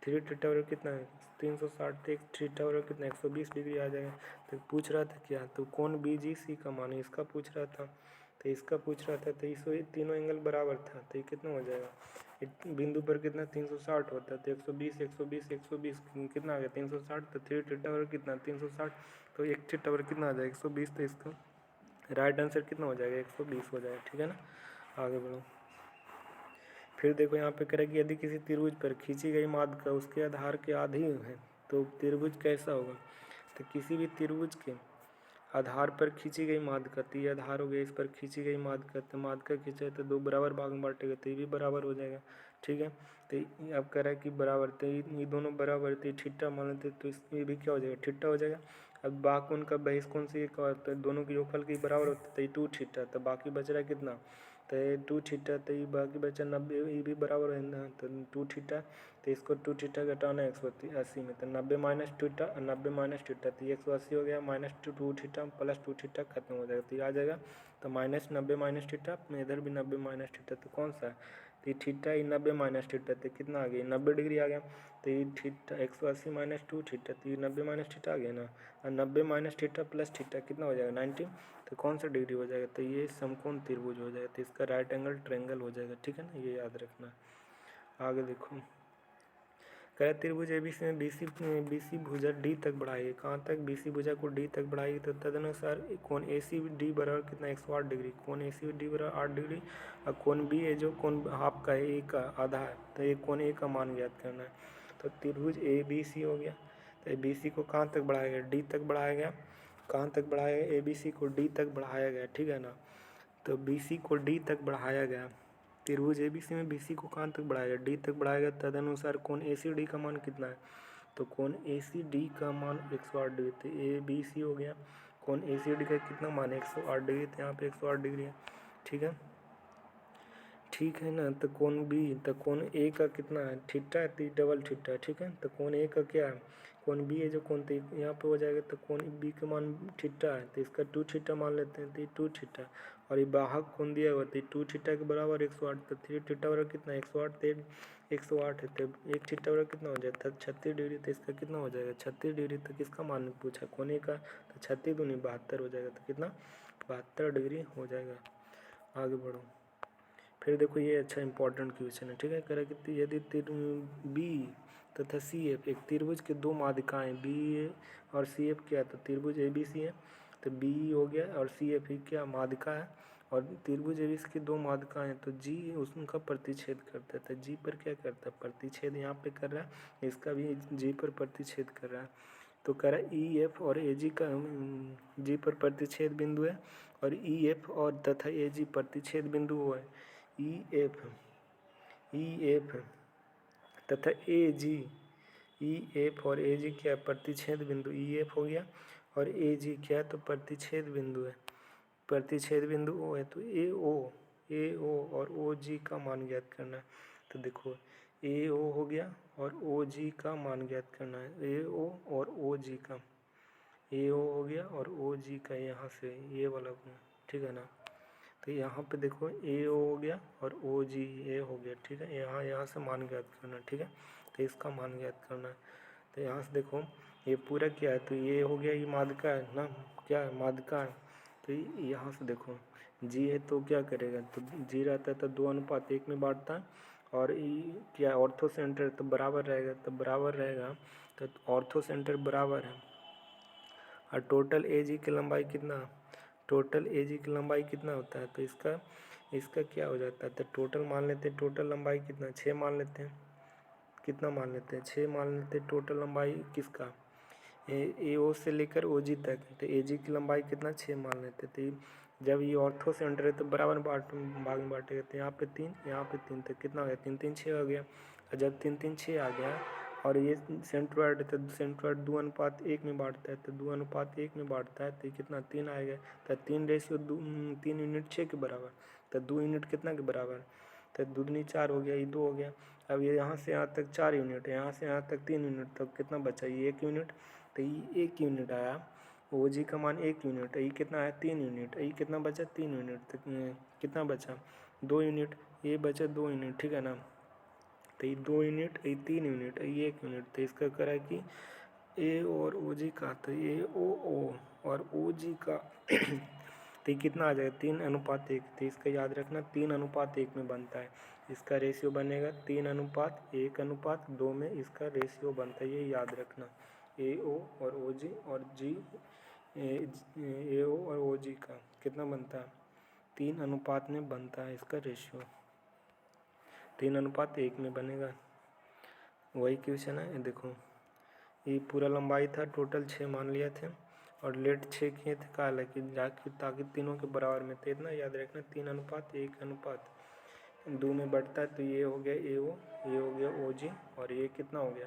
3 थीटा और कितना है 360, एक थीटा और कितना 120 डिग्री आ जाएगा। तो पूछ रहा था क्या, तो कौन BGC का मान इसका पूछ रहा था। तो इसका पूछ रहा था, तो इस तीनों एंगल बराबर था। तो ये कितना हो जाएगा, बिंदु पर कितना 360 होता है। तो 120 120 120 कितना आ गया 360। तो 3 थीटा और कितना 360, तो एक थीटा और कितना आ जाएगा 120। तो इसका राइट आंसर कितना हो जाएगा 120 हो जाएगा। ठीक है ना, आगे बढ़ो। फिर देखो यहाँ पे करें कि यदि किसी त्रिभुज पर खींची गई माध्यिका उसके आधार के अधीन है तो त्रिभुज कैसा होगा। तो किसी भी त्रिभुज के आधार पर खींची गई माध्यिका, तो ये आधार हो गया, इस पर खींची गई माध्यिका, तो माध्यिका खींचे तो 2 बराबर भाग में बांटेगा, तो ये भी बराबर हो जाएगा। ठीक है, तो अब कह रहा है कि बराबर, तो ये दोनों बराबर, तो ठिट्टा मान लेते तो इसमें भी क्या हो जाएगा ठिट्टा हो जाएगा। अब बाकी उनका बहिष कौन से एक, तो दोनों के योगफल के बराबर होते, तो ये 2 थीटा, तो बाकी बच रहा है कितना, तो ये 2 थीटा, तो ये बाकी बचा 90, ये भी बराबर है ना, तो 2 थीटा। तो इसको 2 थीटा घटाना है 180 में, तो 90 माइनस थीटा, 90 माइनस थीटा, तो 180 हो गया, माइनस 2 थीटा प्लस 2 थीटा खत्म हो जाएगा। तो ये आ जाएगा, तो माइनस 90 माइनस थीटा, इधर भी 90 माइनस थीटा, तो कौन सा है, तो ये थीटा, ये 90 माइनस थीटा, तो कितना आ गया 90 डिग्री आ गया। तो ये थीटा 180 माइनस 2 थीटा, तो ये 90 माइनस थीटा आ गया ना, और 90 माइनस थीटा प्लस थीटा कितना हो जाएगा 90, तो कौन सा डिग्री हो जाएगा, तो ये समकोण त्रिभुज हो जाएगा। तो इसका राइट एंगल ट्रायंगल हो जाएगा। ठीक है ना, ये याद रखना। आगे देखो, कह त्रिभुज ABC में BC भुजा D तक बढ़ाइए। कहाँ तक, BC भुजा को D तक बढ़ाइए। तो तदनुसार कोण ACD बराबर कितना 108 डिग्री, कोण ACD बराबर 8 डिग्री, और कोण B है जो कोण हाफ का है, A का आधा है, तो ये कोण A का मान ज्ञात करना है। तो त्रिभुज ABC हो गया। तो ABC को कहाँ तक बढ़ाया गया, D तक बढ़ाया गया। कहाँ तक बढ़ाया गया, ABC को D तक बढ़ाया गया। ठीक है ना, तो BC को D तक बढ़ाया गया। त्रिभुज ABC में BC को कहाँ तक बढ़ाया गया, D तक बढ़ाया गया। तदनुसार कोण ACD का मान कितना है, तो कोण ACD का मान 108 डिग्री। तो ABC हो गया, कोण ACD का कितना मान है 108 डिग्री, तो यहाँ पे 108 डिग्री है। ठीक है, ठीक है ना। तो कोण बी, तो कोण ए का कितना है थीटा है, तो डबल थीटा है, ठीक है। तो कोण ए का क्या है, कोण बी है जो कोण, तो यहाँ पे हो जाएगा। तो कोण बी का मान थीटा है, तो इसका 2 थीटा मान लेते हैं, तो ये 2 थीटा। और ये बाहक कोण दिया हुआ, तो 2 थीटा के बराबर 108, तो 3 थीटा बराबर कितना 108, तो 108 है, तो 1 थीटा बराबर कितना हो जाता है 36 डिग्री। तो इसका कितना हो जाएगा 36 डिग्री। तो किसका मान पूछा, कोने का, तो 36 दूनी 72 हो जाएगा। तो कितना 72 डिग्री हो जाएगा। आगे बढ़ो। फिर देखो ये अच्छा इंपॉर्टेंट क्वेश्चन है, ठीक है। कह रहा कि यदि बी तथा सी एफ एक त्रिभुज के दो माध्यिकाएँ बी और सी एफ क्या है, तो त्रिभुज ए बी सी है, तो बी हो गया और सी एफ ही क्या माध्यिका है। और त्रिभुज ए बी सी की दो माध्यिकाएँ हैं, तो जी उनका प्रतिच्छेद करता है। तो जी पर क्या करता है, प्रतिच्छेद यहाँ पे कर रहा है, इसका भी जी पर प्रतिच्छेद कर रहा है। तो कह रहा है ई एफ और ए जी का जी पर प्रतिच्छेद बिंदु है, और ई एफ और तथा ए जी प्रतिच्छेद बिंदु है। ई एफ तथा ई एफ और ए जी क्या है, प्रतिच्छेद बिंदु। ई एफ हो गया और ए जी क्या है, तो प्रतिच्छेद बिंदु है। प्रतिच्छेद बिंदु ओ है, तो ए ओ और ओ जी का मान ज्ञात करना है। तो देखो ए ओ हो गया और ओ जी का मान ज्ञात करना है। ए ओ और ओ जी का, ए ओ हो गया और ओ जी का, यहाँ से ये वाला, ठीक है ना। तो यहाँ पे देखो ए ओ हो गया और ओ जी ए हो गया, ठीक है। यहाँ से मान ज्ञात करना, ठीक है। तो इसका मान ज्ञात करना है। तो यहाँ से देखो ये पूरा क्या है, तो ये हो गया, ये माध्यिका है ना, क्या है माध्यिका है। तो यहाँ से देखो जी है तो क्या करेगा, तो जी रहता है तो 2:1 में बांटता है। और क्या ऑर्थो सेंटर तो बराबर रहेगा, तो बराबर रहेगा, तो ऑर्थो सेंटर बराबर है। और टोटल ए जी की लंबाई कितना, टोटल ए जी की लंबाई कितना होता है, तो इसका क्या हो जाता है, तो टोटल मान लेते हैं। टोटल लंबाई कितना 6 मान लेते हैं, कितना मान लेते हैं 6 मान लेते हैं। टोटल लंबाई किसका, ए ओ से लेकर ओ जी तक, तो ए जी की लंबाई कितना 6 मान लेते हैं। तो जब ये ऑर्थो सेंटर है तो बराबर भाग में बांटेगा, तो यहाँ पे 3 यहाँ पे 3, तो कितना हो गया 3 3 6 हो गया। और जब 3 3 6 आ गया और ये सेंट्रोइड है, तो सेंट्रोइड 2:1 में बांटता है, तो 2:1 में बांटता है, तो कितना 3 आएगा। तो 3 यूनिट 6 के बराबर, तो 2 यूनिट कितना के बराबर, तो 2 दूनी 4 हो गया, ये 2 हो गया। अब ये यहाँ से यहाँ तक 4 यूनिट है, यहाँ से यहाँ तक 3 यूनिट, तो कितना बचा, ये 1 यूनिट। तो ये 1 यूनिट आया, ओ जी का मान 1 यूनिट, ये कितना आया 3 यूनिट, ये कितना बचा 3 यूनिट। तो कितना बचा 2 यूनिट, ये बचा 2 यूनिट, ठीक है ना। तो ये 2 यूनिट, ये 3 यूनिट, ये 1 यूनिट। तो इसका करा है कि ए और ओ जी का, तो ए ओ और ओ जी का तो ये कितना आ जाएगा 3:1। तो इसका याद रखना 3:1 में बनता है, इसका रेशियो बनेगा 3:1:2 में इसका रेशियो बनता है, ये याद रखना। ए ओ और ओ जी और जी ए ओ और ओ जी का कितना बनता है 3:1 में बनता है, इसका रेशियो 3:1 में बनेगा। वही क्वेश्चन है, देखो ये पूरा लंबाई था, टोटल 6 मान लिए थे और लेट 6 किए थे, काला कि जाके ताकि तीनों के बराबर में। तो इतना याद रखना 3:1:2 में बढ़ता है। तो ये हो गया ए ओ, ये हो गया ओ जी और ये कितना हो गया,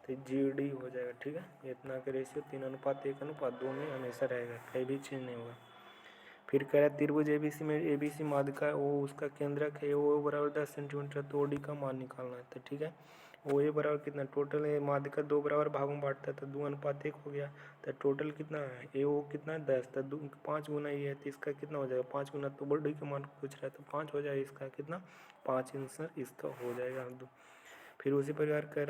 तो जी डी हो जाएगा, ठीक है। इतना का रेशियो 3:1:2 में हमेशा रहेगा, कहीं भी चेंज नहीं होगा। फिर कह रहा है त्रिभुज एबीसी में एबीसी माध्यिका है, वो उसका केंद्रक है, वो बराबर 10 सेंटीमीटर, तो ओ डी का मान निकालना है। तो ठीक है, ओ ए बराबर कितना, टोटल माध्यिका 2 बराबर भागों में बांटता है, तो 2:1 हो गया। तो टोटल कितना है ए ओ कितना है 10, तो 5 गुना ये है, तो इसका कितना हो जाएगा 5 गुना, तो बड़ी का मान पूछ रहा है, तो 5 हो जाएगा, इसका कितना 5 आंसर इसका हो जाएगा। फिर उसी प्रकार कह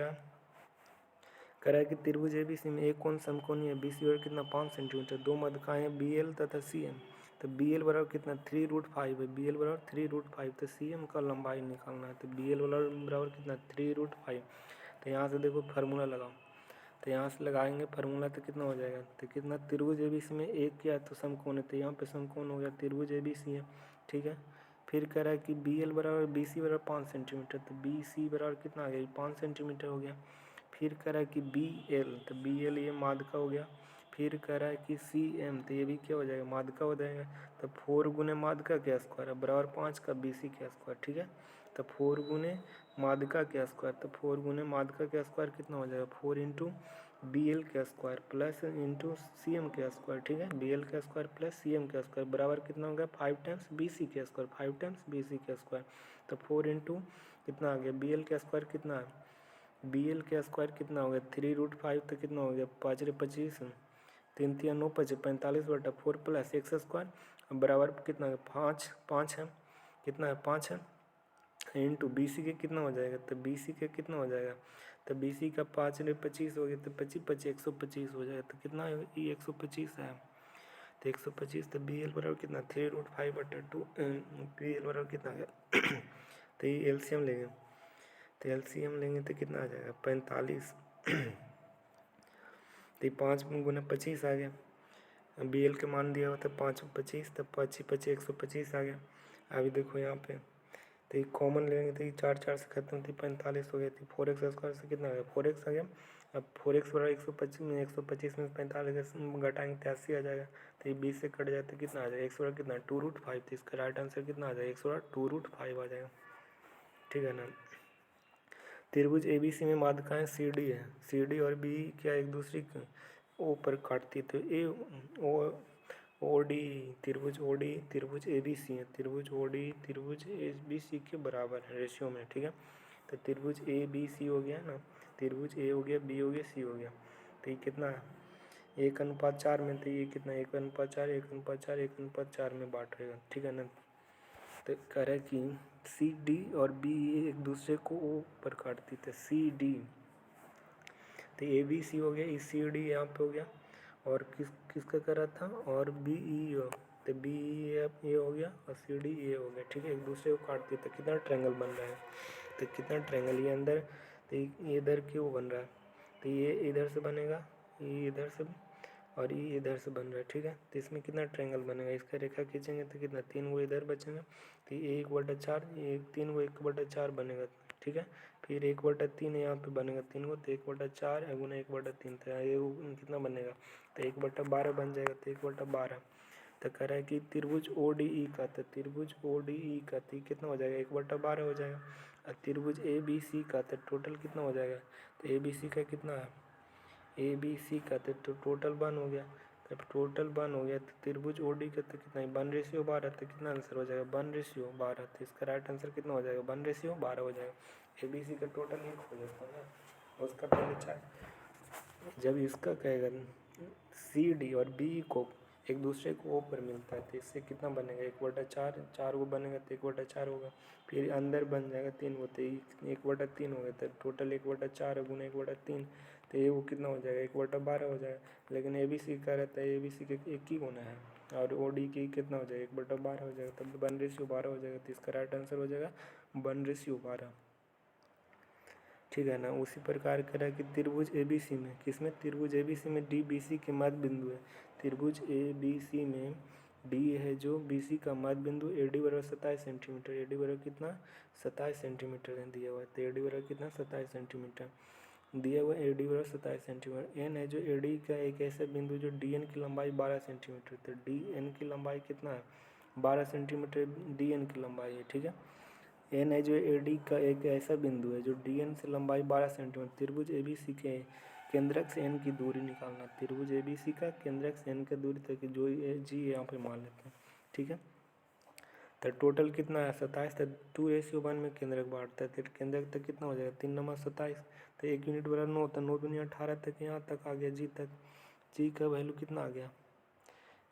रहा है कि त्रिभुज एबीसी में एक कोण समकोणीय है, बीसी और कितना 5 सेंटीमीटर, दो माध्यिकाएं बी एल तथा सी एम। तो बी एल बराबर कितना 3√5 है, बी एल बराबर 3√5, तो सी एम का लंबाई निकालना है। तो बी एल बराबर कितना 3√5। तो यहाँ से देखो फार्मूला लगाओ, तो यहाँ से लगाएंगे फार्मूला, तो कितना हो जाएगा, तो कितना त्रिभुज एबीसी में एक क्या है तो समकोण है, तो यहाँ पे समकोण हो गया, त्रिभुज एबीसी है, ठीक है। फिर कह रहा है कि बी एल बराबर बी सी बराबर 5 सेंटीमीटर, तो बी सी बराबर कितना आ गया 5 सेंटीमीटर हो गया। फिर कह रहा है कि बी एल, तो बी एल ये माध्यिका हो गया। फिर कह रहा है कि सी एम, तो ये भी क्या हो जाएगा माध्यिका हो जाएगा। तो 4 गुने माध्यिका के स्क्वायर है बराबर 5 का बी सी के स्क्वायर, ठीक है। तो 4 गुने माध्यिका के स्क्वायर, तो 4 गुने माध्यिका के स्क्वायर कितना हो जाएगा 4 इंटू बी एल का square plus into C M का स्क्वायर, ठीक है, बी एल का स्क्वायर प्लस सी एम का स्क्वायर बराबर कितना हो गया 5 टाइम्स बी सी का स्क्वायर, 5 टाइम्स बी सी का स्क्वायर। तो 4 इंटू कितना आ गया बी एल का स्क्वायर कितना है, बी एल का स्क्वायर कितना हो गया 3√5 तो कितना हो गया 5 × 25 3 3 9 5 45/4 प्लस एक्स स्क्वायर बराबर कितना है 5 है, कितना है 5 है इंटू बी सी के कितना हो जाएगा, तो बी सी का कितना हो जाएगा, तो बी सी का 5 × 25 हो गया तो 25 125 हो जाएगा, तो कितना है ये 125 है, तो 125 तो बी एल बराबर कितना 3√5/2 बी एल बराबर कितना आ गया तो ये एलसीएम लेंगे, तो एलसीएम लेंगे तो कितना आ जाएगा 45 तो 5 × 25 आ गया, बी एल के मान दिया हुआ था 5 × 25 तो 25 25 125 आ गया। अभी देखो यहाँ पे तो ये कॉमन लेंगे तो ये 4 4 से खत्म थी 45 हो गई थी, 4x स्क्वायर से कितना आ गया 4x आ गया। अब 4x बराबर 125 में 125 में 45 घटाएंगे 83 आ जाएगा, तो ये 20 से कट जाए तो कितना आ जाएगा x बराबर कितना 2√5, तो इसका राइट आंसर कितना आ जाएगा x बराबर 2√5 आ जाएगा, ठीक है ना। त्रिभुज ABC में माध्यिकाएं CD है, CD और B क्या एक दूसरे के ओ पर काटती है, तो OD त्रिभुज OD त्रिभुज ABC है, त्रिभुज OD त्रिभुज ABC के बराबर है रेशियो में, ठीक है। तो त्रिभुज ABC हो गया ना, त्रिभुज A हो गया B हो गया C हो गया, तो ये कितना है 1:4 में, तो ये कितना 1:4 1:4 1:4 में बांट रहेगा, ठीक है ना। तो कह रहा है कि CD और B एक दूसरे को O पर काटती थे, CD तो ABC हो गया, CD यहाँ पे हो गया, और किसका कर रहा था और BE तो BE हो गया और CD ये हो गया, ठीक है, एक दूसरे को काटती तो कितना ट्रायंगल बन रहा है, तो कितना ट्रायंगल ये अंदर तो ये इधर क्यों बन रहा है, तो ये इधर से बनेगा, ये इधर से और ये इधर से बन रहा है, ठीक है। तो इसमें कितना ट्रायंगल बनेगा, इसका रेखा खींचेंगे तो कितना 3 गो इधर बचेंगे, तो ये 1/4 ये 3 गो 1/4 बनेगा, ठीक है। फिर 1/3 यहाँ पे बनेगा 3 गो, तो 1/4 गुना 1/3 तो ये कितना बनेगा, तो 1/12 बन जाएगा, तो 1/12 तो कह रहा है कि त्रिभुज ODE का, तो त्रिभुज ODE का तो कितना हो जाएगा 1/12 हो जाएगा, और त्रिभुज ABC का तो टोटल कितना हो जाएगा, तो ABC का कितना है ABC का तो टोटल 1 हो गया, तब टोटल 1 हो गया, तो त्रिभुज OD का तो कितना है 1:12, तो कितना आंसर हो जाएगा 1:12, तो इसका राइट आंसर कितना हो जाएगा 1:12 हो जाएगा। ABC का टोटल 1 हो जाता है ना, उसका पहले 4 जब इसका कहेगा CD और B को एक दूसरे को O पर मिलता है, तो इससे कितना बनेगा 1/4 4 को बनेगा तो 1/4 होगा, फिर अंदर बन जाएगा 3 को, तो 1/3 हो गया, तो टोटल 1/4 गुना 1/3 तो ये वो कितना हो जाएगा 1/12 हो जाएगा। लेकिन ABC का रहता है ABC के एक ही गुना है, और OD की कितना हो जाएगा 1/12 हो जाएगा, तब 1:12 हो जाएगा, तो इसका राइट आंसर हो जाएगा 1:12, ठीक है ना। उसी प्रकार कह रहा है कि त्रिभुज ABC में, किसमें त्रिभुज ABC में DBC के मध्य बिंदु है, त्रिभुज ABC में D है जो BC का मध्य बिंदु AD बराबर 27 सेंटीमीटर, AD बराबर कितना 27 सेंटीमीटर है दिया हुआ है, तो AD बराबर कितना 27 सेंटीमीटर दिया हुआ है, AD बराबर 27 सेंटीमीटर। N है जो AD का एक ऐसा बिंदु जो DN की लंबाई 12 सेंटीमीटर, तो DN की लंबाई कितना है 12 सेंटीमीटर DN की लंबाई है, ठीक है। N है जो AD का एक ऐसा बिंदु है जो DN से लंबाई 12 सेंटीमीटर, त्रिभुज ABC के केंद्रक से N की दूरी निकालना, त्रिभुज ABC का केंद्रक से N की दूरी तक जो G यहाँ पे मान लेते हैं, ठीक है। तो टोटल कितना है 27, तो 2:1 में केंद्रक बांटता है, तो केंद्रक तक कितना हो जाएगा 3 × 27, तो 1 यूनिट बराबर 9, तो 9 दूनी 18 तक यहाँ तक आ गया G तक, G का वैल्यू कितना आ गया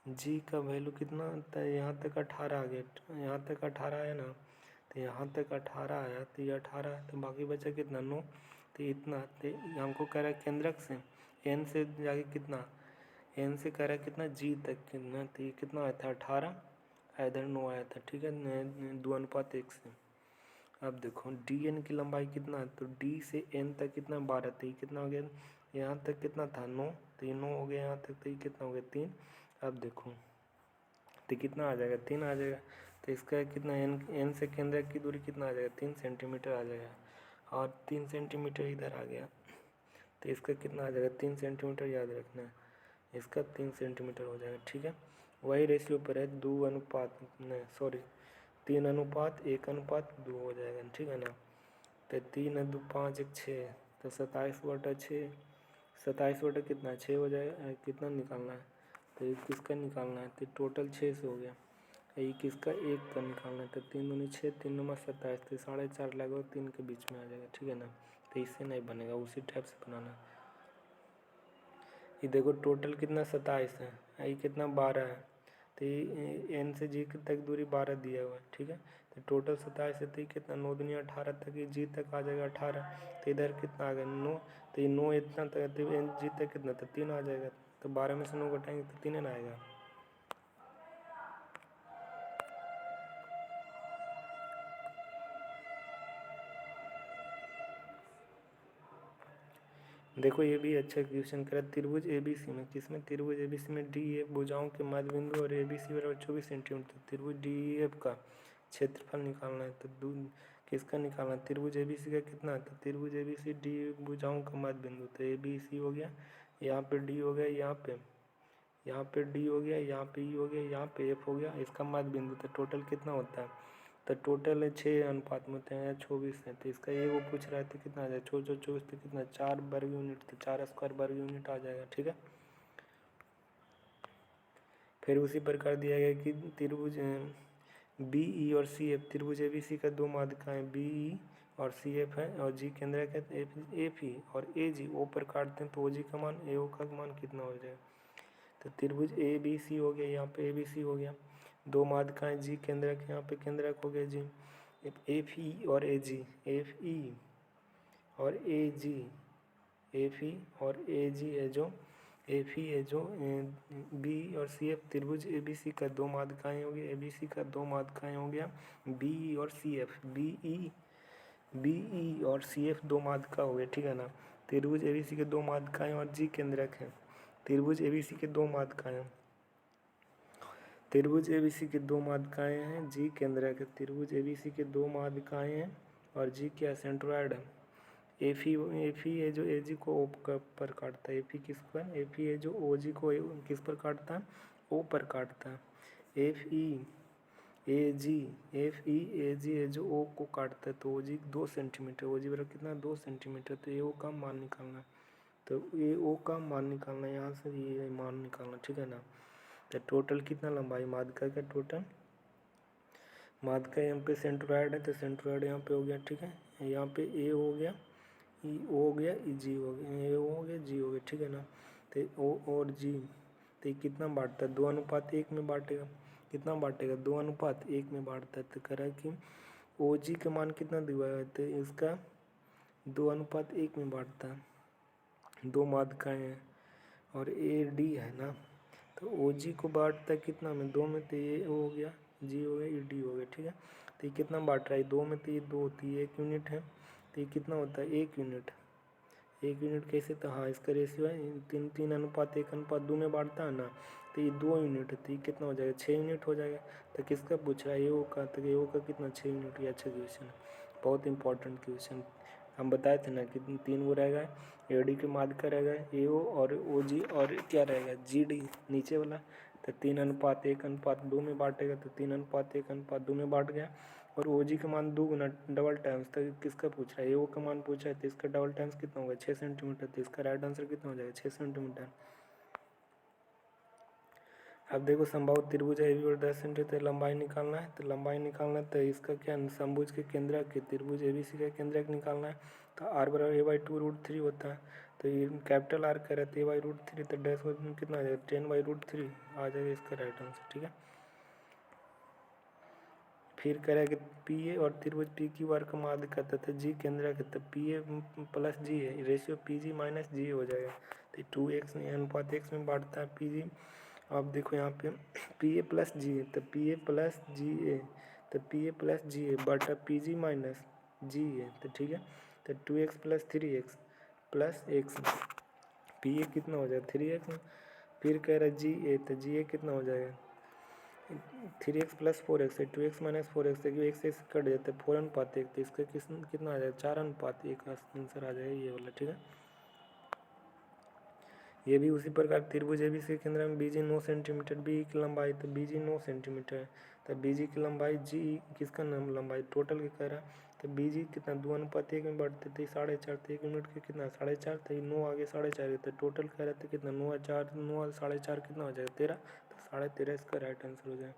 G का वैल्यू कितना, तो यहाँ तक 18 आ गया, यहाँ तक 18 आया ना, तो यहाँ तक 18 आया, तो ये 18 तो बाकी बचा कितना 9, तो इतना, तो हमको कह रहा है केंद्रक से N से जाके कितना N से कह रहा है कितना G तक कितना, तो ये कितना आया था 18, इधर 9 आया था, ठीक है 2:1 से। अब देखो DN की लंबाई कितना है, तो D से N तक कितना 12, तो ये कितना हो गया यहाँ तक कितना था 9, तो ये 9 हो गया यहाँ तक, तो ये कितना हो गया 3। अब देखो तो कितना आ जाएगा 3 आ जाएगा, तो इसका कितना N से केंद्र की दूरी कितना आ जाएगा 3 सेंटीमीटर आ जाएगा, और 3 सेंटीमीटर इधर आ गया, तो इसका कितना आ जाएगा 3 सेंटीमीटर याद रखना है, इसका 3 सेंटीमीटर हो जाएगा, ठीक है। वही रेशियो पर है 3:1 हो जाएगा, ठीक है ना। तो 3 2 5 1 6, तो 27/6 27 बटा कितना 6 हो जाएगा, कितना निकालना है तो ये किसका निकालना है, तो टोटल 6 से हो गया। ये किसका 1 का निकालना है, तो 3 दूनी 6, 3 नंबर 27, तो 4.5 लगभग 3 के बीच में आ जाएगा, ठीक है ना। तो इससे नहीं बनेगा, उसी टाइप से बनाना। ये देखो टोटल कितना 27 है, ये कितना 12 है, तो ये एन से जी तक दूरी 12 दिया हुआ है, ठीक है। तो टोटल 27 है, तो ये कितना 9 दूनी 18 तक, ये जी तक आ जाएगा 18, तो इधर कितना आ गया 9, तो ये 9 इतना तक, तो एन जी तक कितना, तो 3 आ जाएगा। तो 12 में से 9 घटाएंगे तो 3 ना आएगा। देखो ये भी अच्छा क्वेश्चन करा, त्रिभुज एबीसी में, किसमें त्रिभुज एबीसी में डी एफ भुजाओं के मध्य बिंदु और एबीसी बराबर 24 सेंटीमीटर, त्रिभुज डी एफ का क्षेत्रफल निकालना है। तो किसका निकालना है, त्रिभुज एबीसी का कितना है, तो त्रिभुज एबीसी डी भुजाओं का मध्य बिंदु, तो एबीसी हो गया, यहाँ पे डी हो गया, यहाँ पे डी हो गया, यहाँ पे ई हो गया, यहाँ पे एफ हो गया, इसका मध्य बिंदु। तो टोटल कितना होता है, तो टोटल है 6 अनुपात में होते हैं, 24 है, तो इसका ये वो पूछ रहा है तो कितना आ जाएगा 24 तो कितना 4 वर्ग यूनिट, तो 4 स्क्वायर वर्ग यूनिट आ जाएगा, ठीक है। फिर उसी प्रकार दिया गया कि त्रिभुज बी ई और सी एफ, त्रिभुज ए बी सी का दो माध्यिकाएँ बी ई और सी एफ है, और जी केंद्रक है एफ ई और ए जी ओ पर काटते हैं, तो ओ जी का मान ए ओ का मान कितना हो जाएगा। तो त्रिभुज ए बी सी हो गया, यहाँ पे ए बी सी हो गया, दो माध्यिकाएँ जी केंद्रक, यहाँ पे केंद्रक हो गया जी, एफ ई और ए जी, एफ ई और ए जी, एफ ई और ए जी है जो, एफ ई है जो बी और सी एफ, त्रिभुज ए बी सी का दो माध्यिकाएँ हो गया, ए बी सी का दो माध्यिकाएँ हो गया, बी ई और सी एफ, बी ई और सी एफ दो माध्यिका हो गए, ठीक है ना। त्रिभुज ए बी सी के दो माध्यिकाएँ और जी केंद्रक है, त्रिभुज ए बी सी के दो माध्यिकाएँ, त्रिभुज ए बी सी के दो माध्यिकाएँ हैं, जी केंद्रक है, त्रिभुज ए बी सी के दो माध्यिकाएँ हैं और जी क्या सेंट्रोइड है। एफ ई है जो ए जी को ओ पर काटता है, एफ ई किस पर, एफ ई है जो ओ जी को किस पर काटता है, ओ पर काटता है। एफ ई ए जी, एफ ई ए जी है जो ओ को काटता है, तो ओ जी 2 सेंटीमीटर, ओ जी बराबर कितना 2 सेंटीमीटर, तो ए ओ का मान निकालना है, तो ए ओ का मान निकालना है, यहाँ से ये मान निकालना, ठीक है ना। तो टोटल कितना लंबाई माध्यिका का, टोटल माध्यिका यहाँ पे सेंट्रोइड है, तो सेंट्रोइड यहाँ पे हो गया, ठीक है। यहाँ पे ए हो गया, ई ओ हो गया, ई जी हो गया, ए ओ हो गया, जी हो गया, ठीक है ना। तो ओ और जी, तो ये कितना बांटता है 2:1 में बांटेगा, कितना बांटेगा 2:1 में बांटता है। तो कह रहा है कि ओ जी का मान कितना दिया है, तो इसका 2:1 में बांटता है, दो माध्यिकाएँ हैं और ए डी है ना, तो ओ जी को बांटता है कितना में 2 में, तो ये हो गया, जी हो गया, ई डी हो गया, ठीक है। तो ये कितना बांट रहा है 2 में, तो ये 2 होती है 1 यूनिट है, तो ये कितना होता है 1 यूनिट, 1 यूनिट कैसे, तो हाँ इसका रेशियो है 3:1:2 में बांटता है ना, तो ये 2 यूनिट है, तो ये कितना हो जाएगा 6 यूनिट हो जाएगा। तो किसका पूछ रहा है, ए ओ का, तो ए ओ का कितना 6 यूनिट, ये अच्छा क्वेश्चन है, बहुत इंपॉर्टेंट क्वेश्चन। हम बताए थे ना कि 3 वो रहेगा, ए डी के माध्यिका रहेगा ए ओ और ओ जी, और क्या रहेगा जी डी नीचे वाला, तो 3:1:2 में बांटेगा, तो 3:1:2 में बांट गया। और ओ जी का मान 2 गुना डबल टाइम्स, तो किसका पूछ रहा है, ए ओ का मान पूछा है, तो इसका डबल टाइम्स कितना होगा 6 सेंटीमीटर, तो इसका राइट आंसर कितना हो जाएगा 6 सेंटीमीटर। अब देखो समबाहु त्रिभुज है, ए बी और 10 सेंटीमीटर, तो लंबाई निकालना है, तो लंबाई निकालना है, तो इसका क्या समभुज के केंद्रक के, त्रिभुज ए बी सी का केंद्रक निकालना है, तो आर बराबर a/2√3 होता है, तो ये कैपिटल आर कह रहे थे a/√3, तो डैश में कितना आ जाएगा 10/√3 आ जाएगा इसका राइट आंसर, ठीक है। फिर कह रहा है कि पी ए और त्रिभुज पी क्यू आर का माध्यिका तथा जी केंद्रक है, तो पी ए प्लस जी है, रेशियो पी जी माइनस जी हो जाएगा, तो 2x अनुपात x में बांटता है पी जी। अब देखो यहाँ पे पी ए प्लस जी है, तो पी ए प्लस जी ए, तो पी ए प्लस जी ए बटा पी जी माइनस जी है, तो ठीक है। तो 2x + 3x plus x, P A कितना हो जाएगा 3x, फिर कह रहा है जी ए, तो जी ए कितना हो जाएगा 3x + 4x है, 2x - 4x है, x से कट जाता है 4:1, तो इसका कितना आ जाएगा 4:1 आंसर आ जाएगा ये वाला, ठीक है। ये भी उसी प्रकार त्रिभुज एबीसी के केंद्र में बीजी 9 सेंटीमीटर, बी की लंबाई तो बीजी 9 सेंटीमीटर है, तो बीजी की लंबाई जी किसका लंबाई टोटल के कह रहा है, तो बीजी कितना 2:1 में बढ़ते थे 4.5, तो 1 मिनट के कितना 4.5, तो 9 आगे 4.5, तो टोटल कह रहे थे कितना 9 4 9 4.5 कितना हो जाएगा 13, तो 13.5 इसका राइट आंसर हो जाएगा।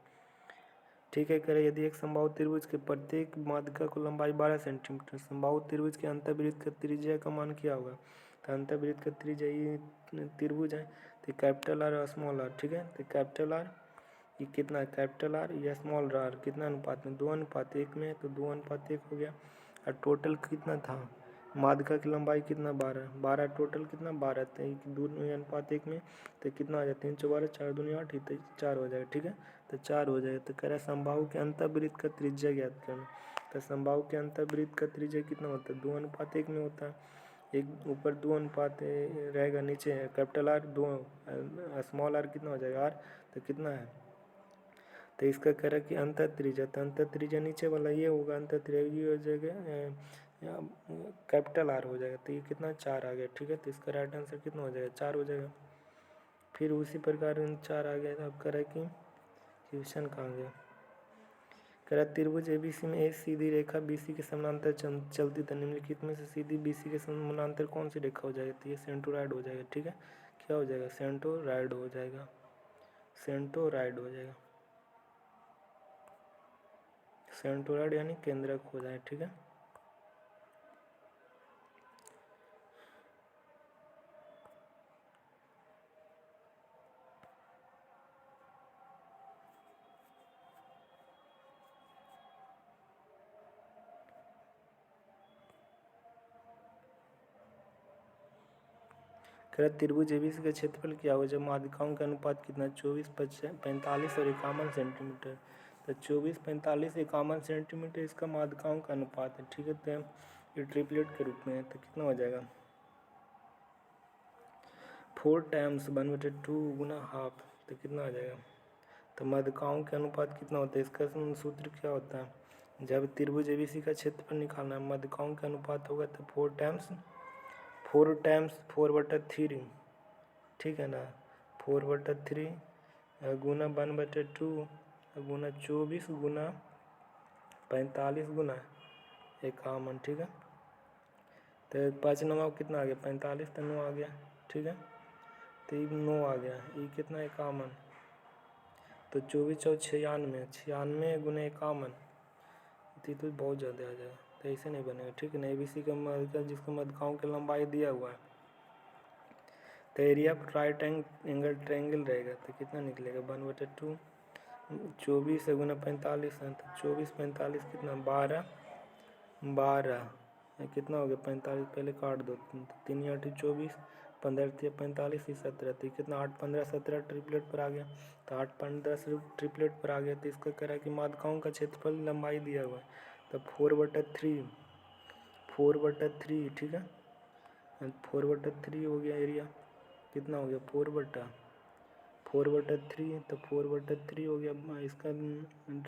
ठीक है, कह रहे यदि एक समबाहु त्रिभुज के प्रत्येक माध्यिका को लंबाई 12 सेंटीमीटर, समबाहु त्रिभुज के अंतर्वृत्त का त्रिज्या का मान क्या होगा, तो अंतर्वृत्त का त्रिज्या ये त्रिभुज है तो कैपिटल आर और स्मॉल आर, ठीक है, तो कैपिटल आर ये कितना है कैपिटल आर या स्मॉल आर कितना अनुपात में 2:1 में है, तो 2:1 हो गया। और टोटल कितना था माध्यिका की लंबाई कितना 12 टोटल कितना 12, तो 2:1 में तो कितना आ जाए 3 × 12 4 दूनी 8, तो 4 हो जाएगा, ठीक है, तो 4 हो जाएगा। तो कह रहा है समबाहु के अंतर्वृत्त का त्रिज्या ज्ञात करना, तो समबाहु के अंतर्वृत्त का त्रिज्या कितना होता है 2:1 में होता है, एक ऊपर 2 रहेगा, नीचे कैपिटल आर 2 स्मॉल आर कितना हो जाएगा आर, तो कितना है, तो इसका कह रहा है कि अंतर त्रिज्या, तो अंतर त्रिज्या नीचे वाला ये होगा, अंतर त्रिज्या ये हो जाएगा कैपिटल आर हो जाएगा, तो ये कितना 4 आ गया, ठीक है, तो इसका राइट आंसर कितना हो जाएगा 4 हो जाएगा। फिर उसी प्रकार 4 आ गया, अब कह रहा है कि क्वेश्चन कहाँ गया, कह रहा त्रिभुज एबीसी में एक सीधी रेखा बीसी के समानांतर चलती है, निम्नलिखित में से सीधी बीसी के समानांतर कौन सी रेखा हो जाएगी, तो ये सेंटरोइड हो जाएगा, ठीक है, क्या हो जाएगा सेंटरोइड हो जाएगा, सेंटरोइड हो जाएगा, सेंटरोइड यानी केंद्रक हो जाए, ठीक है। कह त्रिभुज एबीसी का क्षेत्रफल क्या होगा जब माध्यिकाओं का अनुपात कितना 24 45 और 51 सेंटीमीटर, तो 24 45 51 सेंटीमीटर इसका माध्यिकाओं का अनुपात है, ठीक है, तो ये ट्रिपलेट के रूप में है, तो कितना हो जाएगा 4 टाइम्स 1/2 गुना हाफ, तो कितना आ जाएगा, तो माध्यिकाओं के अनुपात कितना होता है, इसका सूत्र क्या होता है, जब त्रिभुज एबीसी का क्षेत्रफल निकालना है माध्यिकाओं का अनुपात होगा तो 4 टाइम्स 4/3, ठीक है ना, 4/3 गुना 1/2 गुना 24 गुना 45 गुना 51, ठीक है, तो 5 9 कितना आ गया 45, तो 9 आ गया, ठीक है, तो ये 9 आ गया, ये कितना 51, तो 24 और 96 गुना 51, तो बहुत ज़्यादा आ जाएगा, तो ऐसे नहीं बनेगा, ठीक है ना। एबीसी का माध्यिका जिसका माध्यिकाओं की लंबाई दिया हुआ है, तो area of right angle triangle रहेगा, तो कितना निकलेगा 1/2 24 गुना 45 है, तो 24 45 कितना 12 कितना हो गया 45, पहले काट दो, 3 8 24 15 45 17, तो कितना 8 15 17 ट्रिपलेट पर आ गया, तो 8 15 ट्रिपलेट पर आ गया, तो इसका कह रहा है कि माध्यिकाओं का क्षेत्रफल लंबाई दिया हुआ है, तो 4/3, ठीक है, 4/3 हो गया एरिया, कितना हो गया 4/3, तो 4/3 हो गया, इसका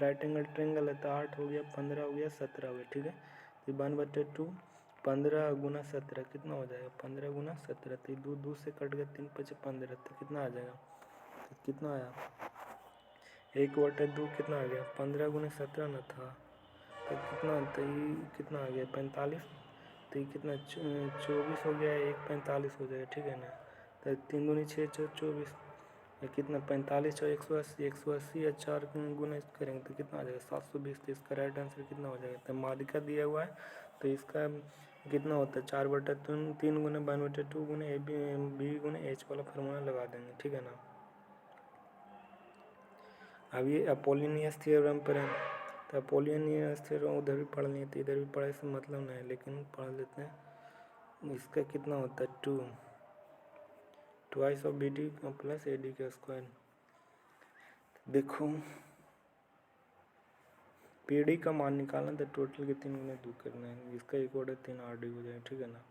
राइट एंगल ट्रायंगल है, तो 8 हो गया 15 हो गया 17 हो गया, ठीक है, तो 1/2 15 गुना 17 कितना हो जाएगा 15 गुना 17, तो 2 से कट गया 3 5 15, तो कितना आ जाएगा, तो कितना आया 1/2 कितना आ गया 15 गुना 17 ना था, तो कितना, तो ये कितना आ गया 45, तो ये कितना 24 हो गया 1 45 हो जाएगा, ठीक है ना, तो 3 दूनी 6 24, ये कितना 45 और 180 या 4 गुना करेंगे तो कितना आ जाएगा 720, तो इसका राइट आंसर कितना हो जाएगा, तो माध्यिका दिया हुआ है, तो इसका कितना होता है 4/3 गुना 1/2 गुना बी गुना एच वाला फार्मूला लगा देंगे, ठीक है ना। अब ये अपोलिनियस थ्योरम पर है, तो अपोलिनियस थ्योरम उधर भी पढ़ लिए, तो इधर भी पढ़ाई से मतलब नहीं, लेकिन पढ़ लेते हैं। इसका कितना होता है 2 2 B D plus A D का स्क्वायर। देखो पी डी का मान निकालना तो टोटल के 3 गुना 2 करना है, इसका एक ऑर्डर 3 आर डी हो जाए, ठीक है ना।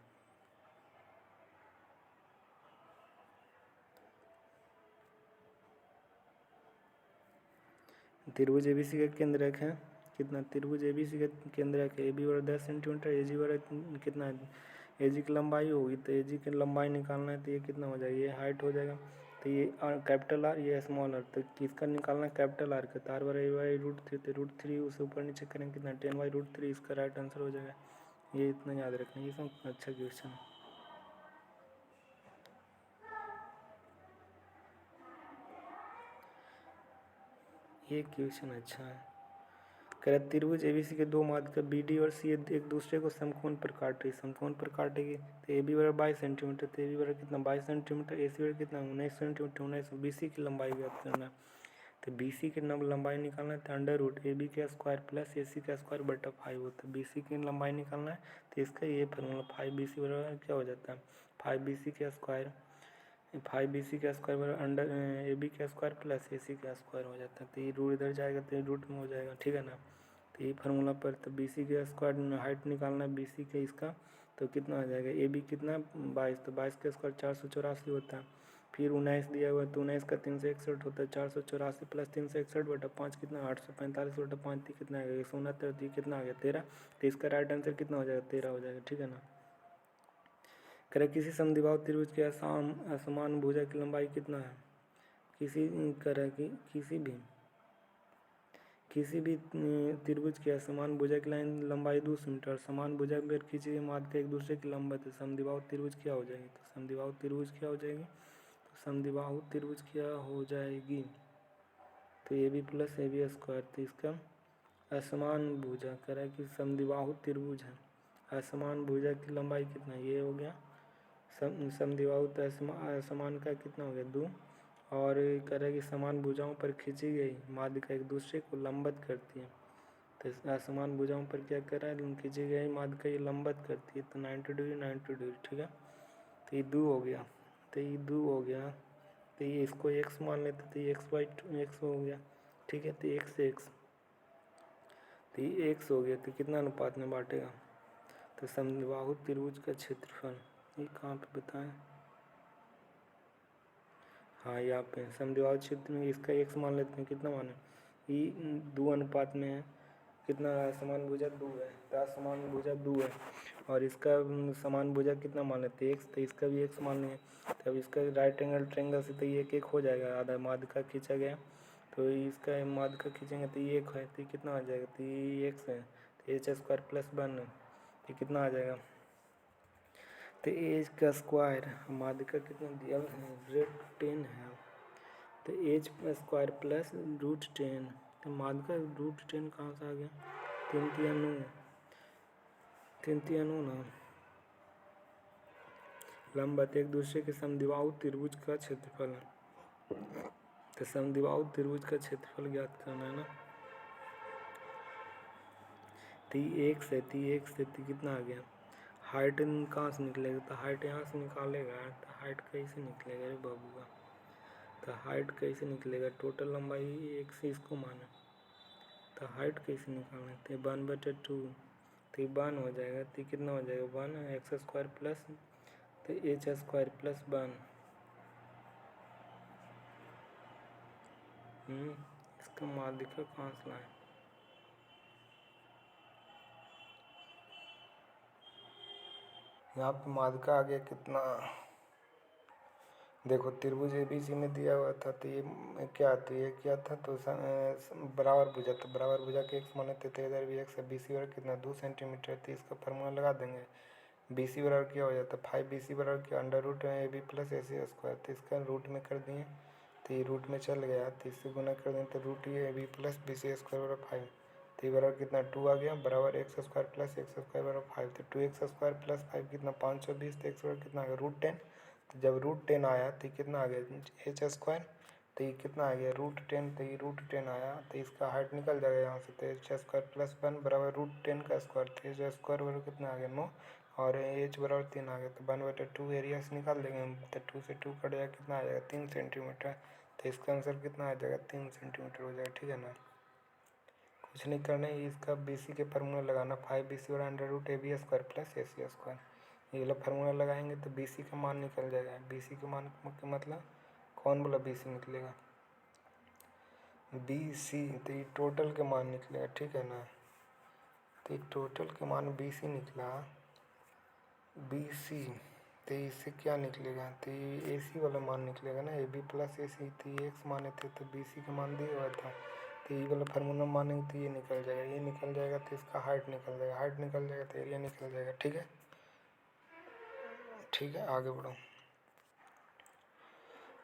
त्रिभुज एबीसी का केंद्रक है कितना, त्रिभुज एबीसी का केंद्रक है ए बी बराबर 10 सेंटीमीटर, ए जी बराबर कितना है एजी की लंबाई होगी तो एजी की लंबाई निकालना है तो ये कितना हो जाएगा, ये हाइट हो जाएगा। तो ये कैपिटल आर, ये स्मॉल आर, तो किसका निकालना है, कैपिटल आर का। तो आर बराबर बाई √3, तो √3 उसे ऊपर नीचे करेंगे कितना 10/√3, इसका राइट आंसर हो जाएगा। ये इतना याद रखना, ये सब अच्छा क्वेश्चन है। ये क्वेश्चन अच्छा है। कह रहा त्रिभुज एबीसी के दो माध्यिका बीडी और सी एक दूसरे को समकोण पर काट रही, समकोण पर काटेगी तो ए बी बराबर 22 सेंटीमीटर, तो ए बी बराबर कितना 22 सेंटीमीटर, ए सी बराबर कितना 19 सेंटीमीटर, 19। बीसी की लंबाई ज्ञात करना है, तो बीसी की लंबाई निकालना है तो अंडर रूट ए बी का स्क्वायर प्लस ए सी का स्क्वायर बटा 5 होता है। बीसी की लंबाई निकालना है तो इसका ये फॉर्मूला 5BC बराबर क्या हो जाता है, 5BC का स्क्वायर, 5BC का स्क्वायर बराबर अंडर ए बी का स्क्वायर प्लस ए सी का स्क्वायर हो जाता है। तो ये रूट इधर जाएगा तो ये रूट में हो जाएगा, ठीक है ना। तो ये फार्मूला पर तो BC का स्क्वायर हाइट निकालना है BC का इसका, तो कितना आ जाएगा, ए बी कितना 22, तो 22 का स्क्वायर 484 होता है। फिर 19 दिया हुआ है तो 19 का 361 होता है, 484 प्लस 361 बटा 5 कितना 845 बटा 5 कितना आएगा 169, कितना आ गया 13। तो इसका राइट आंसर कितना हो जाएगा 13 हो जाएगा, ठीक है ना। करें किसी समद्विबाहु त्रिभुज के असमान भुजा की लंबाई कितना है, किसी तरह की किसी भी त्रिभुज की असमान भुजा की लंबाई 2 सेंटीमीटर, समान भुजा पर खींची गई माध्यिका एक दूसरे की लंबाई, तो समद्विबाहु त्रिभुज क्या हो जाएगी, तो समद्विबाहु त्रिभुज क्या हो जाएगी, तो समद्विबाहु त्रिभुज क्या हो जाएगी, तो A B plus A B square. तो इसका असमान भुजा करें कि समद्विबाहु त्रिभुज है, असमान भुजा की लंबाई कितना, ये हो गया समद्विबाहु, तो असमान का कितना हो गया 2, और करें कि समान भुजाओं पर खींची गई माध्यिका एक दूसरे को लंबवत करती है, तो असमान भुजाओं पर क्या कर रहा है, खींची गई माध्यिका ये लंबवत करती है, तो 90 डिग्री 90 डिग्री, ठीक है। तो ये 2 हो गया, तो ये 2 हो गया, तो ये इसको x मान लेते तो ये x/2 x हो गया, ठीक है। तो x से x, तो ये x हो गया, तो कितना अनुपात में बांटेगा, तो समद्विबाहु त्रिभुज का क्षेत्रफल, ये कहाँ पे बताएं, हाँ यहाँ पे समद्विबाहु क्षेत्र में इसका x मान लेते हैं, कितना माने, ये 2 अनुपात में है, कितना समान भुजा 2 है, तो समान भुजा 2 है, और इसका समान भुजा कितना मान लेते हैं x, तो इसका भी x मान लेंगे। तब इसका राइट एंगल ट्रायंगल से तो ये एक हो जाएगा, आधा माध्यिका खींचा गया, तो इसका माध्यिका खींचेंगे तो ये 1 है, तो कितना आ जाएगा, तो ये x है, तो h² प्लस 1 है, तो कितना आ जाएगा, तो एच का स्क्वायर माध्यिका कितना दिया है √10 है, तो एच स्क्वायर प्लस √10, तो माध्यिका √10 कहाँ से आ गया, 3 ना, लंबवत एक दूसरे के समद्विबाहु त्रिभुज का क्षेत्रफल है, तो समद्विबाहु त्रिभुज का क्षेत्रफल ज्ञात करना है ना। तो x है, तो x है, तो कितना आ गया, हाइट कहाँ से निकलेगा, तो हाइट यहाँ से निकालेगा, तो हाइट कैसे निकलेगा रे बाबू का, तो हाइट कैसे निकलेगा, टोटल लंबाई x से इसको माना, तो हाइट कैसे निकालना है, तो 1/2, तो 1 हो जाएगा, तो कितना हो जाएगा 1 x² प्लस, तो h² प्लस 1, इसका माध्यिका कहाँ से लाए, यहाँ पे माध्यिका आ गया कितना, देखो त्रिभुज एबीसी में दिया हुआ था, तो ये क्या था, तो बराबर भुजा, तो बराबर भुजा के x माने थे, तो इधर भी x है, BC बराबर कितना 2 सेंटीमीटर, तो इसका फार्मूला लगा देंगे, BC बराबर क्या हो जाता है 5BC बराबर क्या under root AB plus AC square, तो इसका रूट में कर दिए, तो ये रूट में चल गया, तो इससे गुना कर दें तो √AB प्लस BC स्क्वायर बराबर 5, तो ये बराबर कितना 2 आ गया, बराबर x² प्लस x² बराबर 5, तो 2x² प्लस 5 कितना 520, तो x बराबर कितना आ गया √10, तो जब √10 आया तो कितना आ गया h², तो ये कितना आ गया √10, तो ये √10 आया, तो इसका हाइट निकल जाएगा यहाँ से, तो h² प्लस 1 बराबर √10 का स्क्वायर, तो h² बराबर कितना आ गया 9, और h बराबर 3 आ गया, तो 1/2 एरिया से निकाल देंगे हम, तो 2 से 2 कट जाएगा, कितना आ जाएगा 3 सेंटीमीटर, तो इसका आंसर कितना आ जाएगा 3 सेंटीमीटर हो जाएगा, ठीक है ना। कुछ नहीं करना है, इसका BC के फार्मूला लगाना, 5BC बराबर under root AB² plus AC², ये वाला फार्मूला लगाएंगे तो BC का मान निकल जाएगा, BC का मान का मतलब कौन बोला BC निकलेगा, BC, तो ये टोटल के मान निकलेगा, ठीक है ना, तो ये टोटल के मान BC निकला, बी सी, तो इससे क्या निकलेगा, तो ए सी वाला मान निकलेगा ना, ए बी प्लस ए सी, तो ये एक्स माने थे तो बी सी का मान दिया हुआ था, तो ये वाला फार्मूला मानेंगे तो ये निकल जाएगा, ये निकल जाएगा तो इसका हाइट निकल जाएगा, हाइट निकल जाएगा तो एरिया निकल जाएगा। ठीक है, ठीक है, आगे बढ़ो।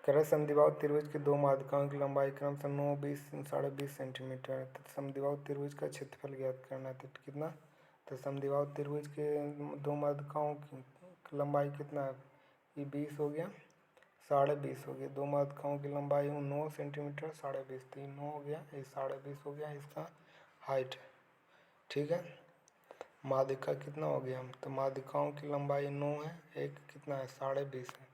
कह रहे समद्विबाहु त्रिभुज के दो माध्यिकाओं की लंबाई क्रमशः 9, 20, 20.5 सेंटीमीटर, तो समद्विबाहु त्रिभुज का क्षेत्रफल ज्ञात करना है, तो कितना, तो समद्विबाहु त्रिभुज के दो माध्यिकाओं की लंबाई कितना है, ये 20 हो गया, 20.5 हो गया, दो माध्यिकाओं की लंबाई 9 सेंटीमीटर, 20.5, तो 9 हो गया, ये 20.5 हो गया इसका हाइट। ठीक है, माध्यिका कितना हो गया, तो माध्यिकाओं की लंबाई 9 है, एक कितना है 20.5 है,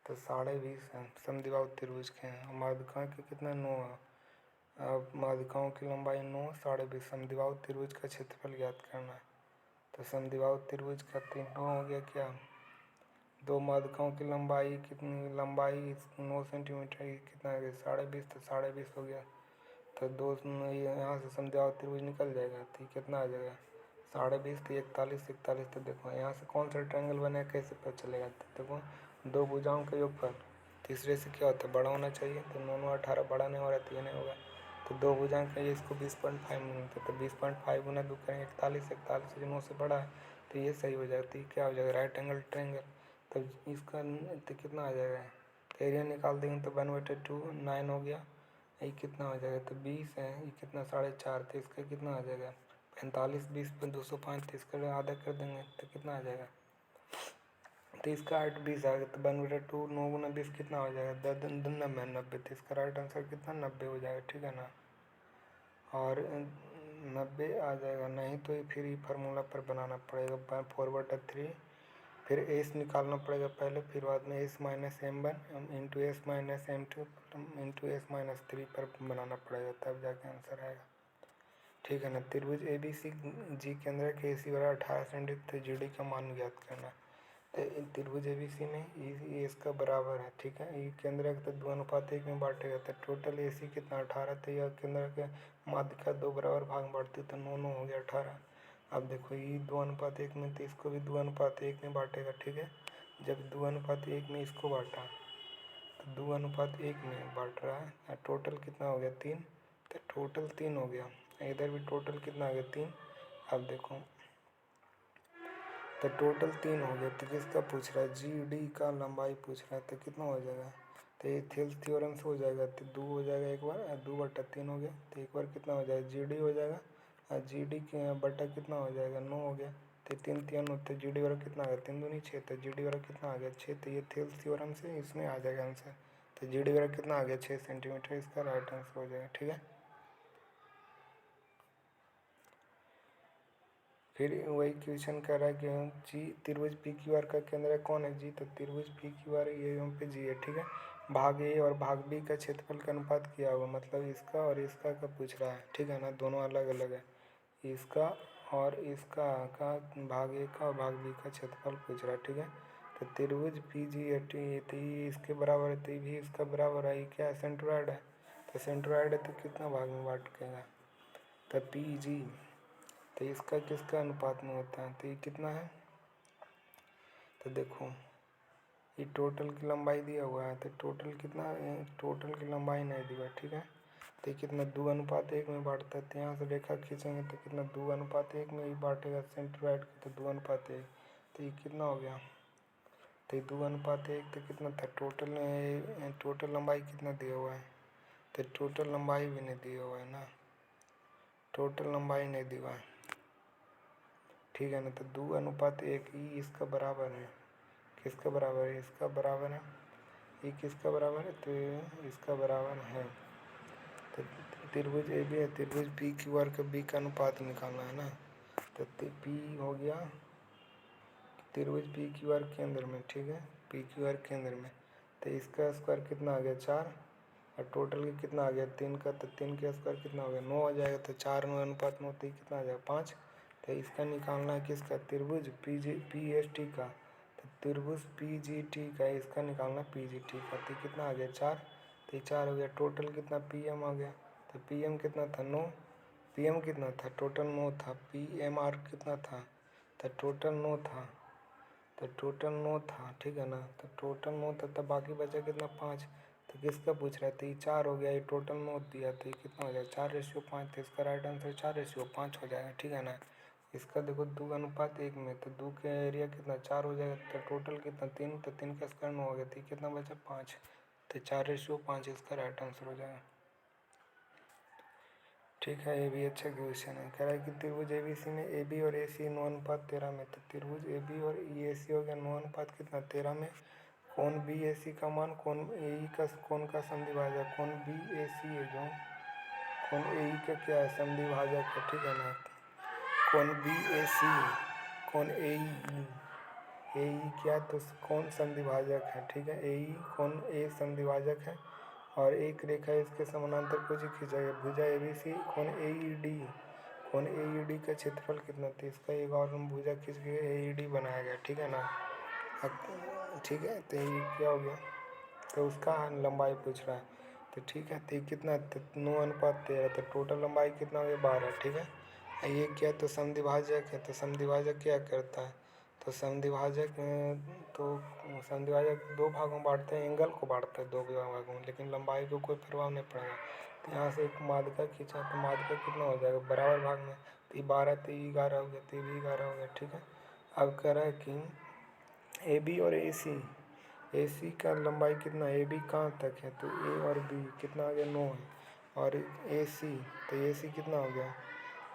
तो 20.5 है, समद्विबाहु त्रिभुज के हैं, माध्यिकाओं के कितना 9 है, अब माध्यिकाओं की लंबाई 9, 20.5, समद्विबाहु त्रिभुज का क्षेत्रफल ज्ञात करना है, तो समद्विबाहु त्रिभुज का 3 हो गया क्या, दो माध्यिकाओं की लंबाई कितनी, लंबाई 9 सेंटीमीटर, ये कितना है 20.5, तो 20.5 हो गया, तो दो यहाँ से समद्विबाहु त्रिभुज निकल जाएगा, तो कितना आ जाएगा 20.5, तो 41, तो देखो यहाँ से कौन सा ट्रायंगल बना है कैसे पता चलेगा, तो देखो दो भुजाओं का योगफल, तीसरे से क्या होता है बड़ा होना चाहिए, तो 9 18 बड़ा नहीं हो रहा तो ये नहीं होगा, तो दो भुजाएं का ये इसको 20.5 मिलता है, तो 20.5 गुना 2 करेंगे 41 जो 9 से बड़ा है, तो ये सही हो जाएगा, तो ये क्या हो जाएगा राइट एंगल ट्रायंगल, तो इसका तो कितना आ जाएगा, तो एरिया निकाल देंगे तो 1/2 9 हो गया, ये कितना हो जाएगा, तो 20 है, ये कितना 4.5, तो इसका कितना आ जाएगा 45, 20 पर 205, तो इसका आधा कर देंगे तो कितना आ जाएगा, तो इसका 8 20 आ गया, तो 1/2 9 गुना 20 कितना हो जाएगा 90, तो इसका राइट आंसर कितना 90 हो जाएगा। ठीक है ना, और 90 आ जाएगा, नहीं तो फिर ये फार्मूला पर बनाना पड़ेगा, (4/3), फिर एस निकालना पड़ेगा पहले, फिर बाद में S-M1 into S-M2 into S-3 पर बनाना पड़ेगा, तब जाके आंसर आएगा। ठीक है ना, त्रिभुज ए बी सी जी केंद्र के AC बराबर 18 सेंटीमीटर, जी डी का मान ज्ञात करना, तो त्रिभुज ए बी सी में ये इसका बराबर है। ठीक है, ये केंद्र तो 2:1 में बांटेगा, तो टोटल AC कितना 18, तो यह केंद्र के माध्यिका दो बराबर भाग बांटती, तो 9 9 हो गया 18। अब देखो ये 2:1 में, तो इसको भी 2:1 में बांटेगा। ठीक है, जब 2:1 में इसको बांटा तो 2:1 में बांट रहा है, टोटल कितना हो गया 3, तो टोटल 3 हो गया, इधर भी टोटल कितना आ गया 3। अब देखो तो टोटल 3 हो गया, तो किसका पूछ रहा है, जी डी का लंबाई पूछ रहा है, तो कितना हो जाएगा, तो ये थेल्स थ्योरम से हो जाएगा, तो 2 हो जाएगा एक बार, 2/3 हो गया, तो एक बार कितना हो जाएगा जी डी हो जाएगा, और जी डी के बटा कितना हो जाएगा 9 हो गया, तो 3 3 होते, जी डी वाला कितना आ गया 3 दूनी 6, तो जी डी वाला कितना आ गया 6, तो ये थेल्स थ्योरम से इसमें आ जाएगा आंसर, तो जी डी वाला कितना आ गया 6 सेंटीमीटर, इसका राइट आंसर हो जाएगा। ठीक है, फिर वही क्वेश्चन कर रहा है कि जी त्रिभुज पी क्यू आर का केंद्र कौन है जी, तो त्रिभुज पी क्यू आर ये यहाँ पे जी है। ठीक है, भाग ए और भाग बी का क्षेत्रफल का अनुपात किया हुआ, मतलब इसका और इसका का पूछ रहा है। ठीक है ना, दोनों अलग अलग है, इसका और इसका का भाग ए का और भाग बी का क्षेत्रफल पूछ रहा है। ठीक है, तो त्रिभुज पी जी ए टी, तो ये इसके बराबर है, तो ये भी इसका बराबर है, ये क्या है सेंट्रोइड है, तो सेंट्रोइड है तो कितना भाग में बांटेगा, तो पी जी, तो इसका किसका अनुपात में होता है, तो ये कितना है, तो देखो ये टोटल की लंबाई दिया हुआ है, तो टोटल कितना, टोटल की लंबाई नहीं दिया। ठीक है, तो ये कितना 2:1 में बांटता है, तो यहाँ से रेखा खींचेंगे तो कितना 2:1 में ही बांटेगा सेंट्रोइड को, तो 2:1, तो ये कितना हो गया, तो ये 2:1, तो कितना था टोटल लंबाई कितना दिया हुआ है, तो टोटल लंबाई भी नहीं दिया हुआ है ना, टोटल लंबाई नहीं दिया हुआ है। ठीक है ना, तो 2:1 ही इसका बराबर है, किसका बराबर है, इसका बराबर है, ये किसका बराबर है, तो इसका बराबर है, तो त्रिभुज ए बी है, त्रिभुज पी क्यू आर का बी का अनुपात निकालना है ना, तो पी हो गया त्रिभुज पी क्यू आर केंद्र में। ठीक है, पी क्यू आर केंद्र में, तो इसका स्क्वायर कितना आ गया 4, और टोटल का कितना आ गया 3 का, तो 3 का स्क्वायर कितना हो गया 9 आ जाएगा, तो 4:9 तो कितना आ जाएगा 5, तो इसका निकालना है किसका, त्रिभुज पी एस टी का, तो त्रिभुज पी जी टी का, इसका निकालना पी जी टी का, तो कितना आ गया 4, तो 4 हो गया, टोटल कितना पी एम आ गया, तो पी एम कितना था 9, पी एम कितना था टोटल 9 था, पी एम आर कितना था, तो टोटल 9 था, तो टोटल 9 था, ठीक है ना। तो टोटल 9 था, तब बाकी बचा कितना 5। तो किसका पूछ रहा है, तो ये 4 हो गया, ये टोटल 9 दिया, तो ये कितना हो जाएगा 4:5। तो इसका राइट आंसर 4:5 हो जाएगा, ठीक है ना। इसका देखो 2:1 में, तो 2 का एरिया कितना 4 हो जाएगा, तो टोटल कितना 3, तो 3 का स्क्वायर 9 हो गया, तो ये कितना बचा 5। तो 4:5 इसका राइट आंसर हो जाएगा, ठीक है। ये भी अच्छा क्वेश्चन है। कह रहा है कि त्रिभुज एबीसी में AB और AC 9:13 में, तो त्रिभुज AB और EAC हो गया 9:13 कितना 13 में। कौन BAC का मान कौन AE का कौन का समद्विभाजक, कौन BAC है जो कौन AE का क्या है समद्विभाजक है, ठीक है ना। कौन BAC कौन AE क्या, तो कौन समद्विभाजक है, ठीक है। AE कौन A समद्विभाजक है, और एक रेखा इसके समानांतर को जो खींचा गया भुजा ABC कौन AED का क्षेत्रफल कितना, तो इसका एक और भुजा खींच के AED बनाया गया, ठीक है ना। ठीक है, तो ये क्या हो गया, तो उसका लंबाई पूछ रहा है, तो ठीक है। तो ये कितना 9:13, तो टोटल लंबाई कितना हो गया 12, ठीक है। ये क्या, तो समद्विभाजक है, तो समद्विभाजक क्या करता है, तो समद्विभाजक दो भागों में बांटते हैं, एंगल को बांटता है दो भागों में, लेकिन लंबाई को कोई प्रभाव नहीं पड़ेगा। तो यहाँ से एक माध्यिका खींचा, तो माध्यिका कितना हो जाएगा बराबर भाग में, तो ये 12, तो ये 11 हो गया, तो ये भी 11 हो गया, ठीक है। अब कह रहा है कि AB और AC का लंबाई कितना, AB कहाँ तक है, तो A और B कितना आ गया 9 है, और AC, तो AC कितना हो गया,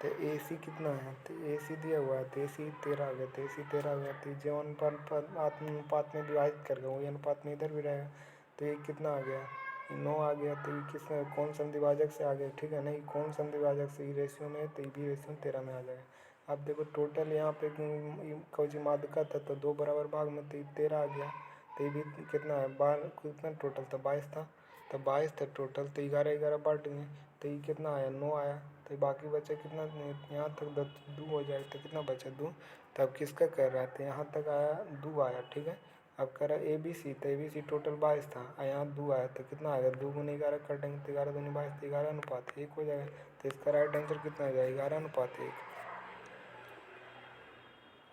तो AC कितना है, तो AC दिया हुआ है, तो AC 13 आ गया, तो AC 13 हो गया, तो जो अनुपात में विभाजित कर गया वही अनुपात में इधर भी रहेगा, तो ये कितना आ गया 9 आ गया, तो ये किस कौन समद्विभाजक से आ गया, ठीक है ना। ये कौन समद्विभाजक से, ये रेशियो में, तो ये भी रेशियो 13 में आ जाएगा। अब देखो टोटल यहाँ पे कौची माध्यिका था, तो 2 बराबर भाग में, तो 13 आ गया, तो ये भी कितना है 12, कितना टोटल था 22 था, तो 22 था टोटल, तो 11 बांट गए, तो ये कितना आया 9 आया, तो बाकी बचा कितना, यहाँ तक 2 हो जाएगा, तो कितना बचा 2। तो अब किसका कर रहा है, तो यहाँ तक आया 2 आया, ठीक है। अब कर रहा है ABC, तो ABC टोटल 22 था, यहाँ 2 आया, तो कितना आएगा 2 × 11 काटेंगे, तो 11 दूनी 22, तो 11:1 हो जाएगा, तो इसका राइट आंसर कितना आ जाएगा 11:1।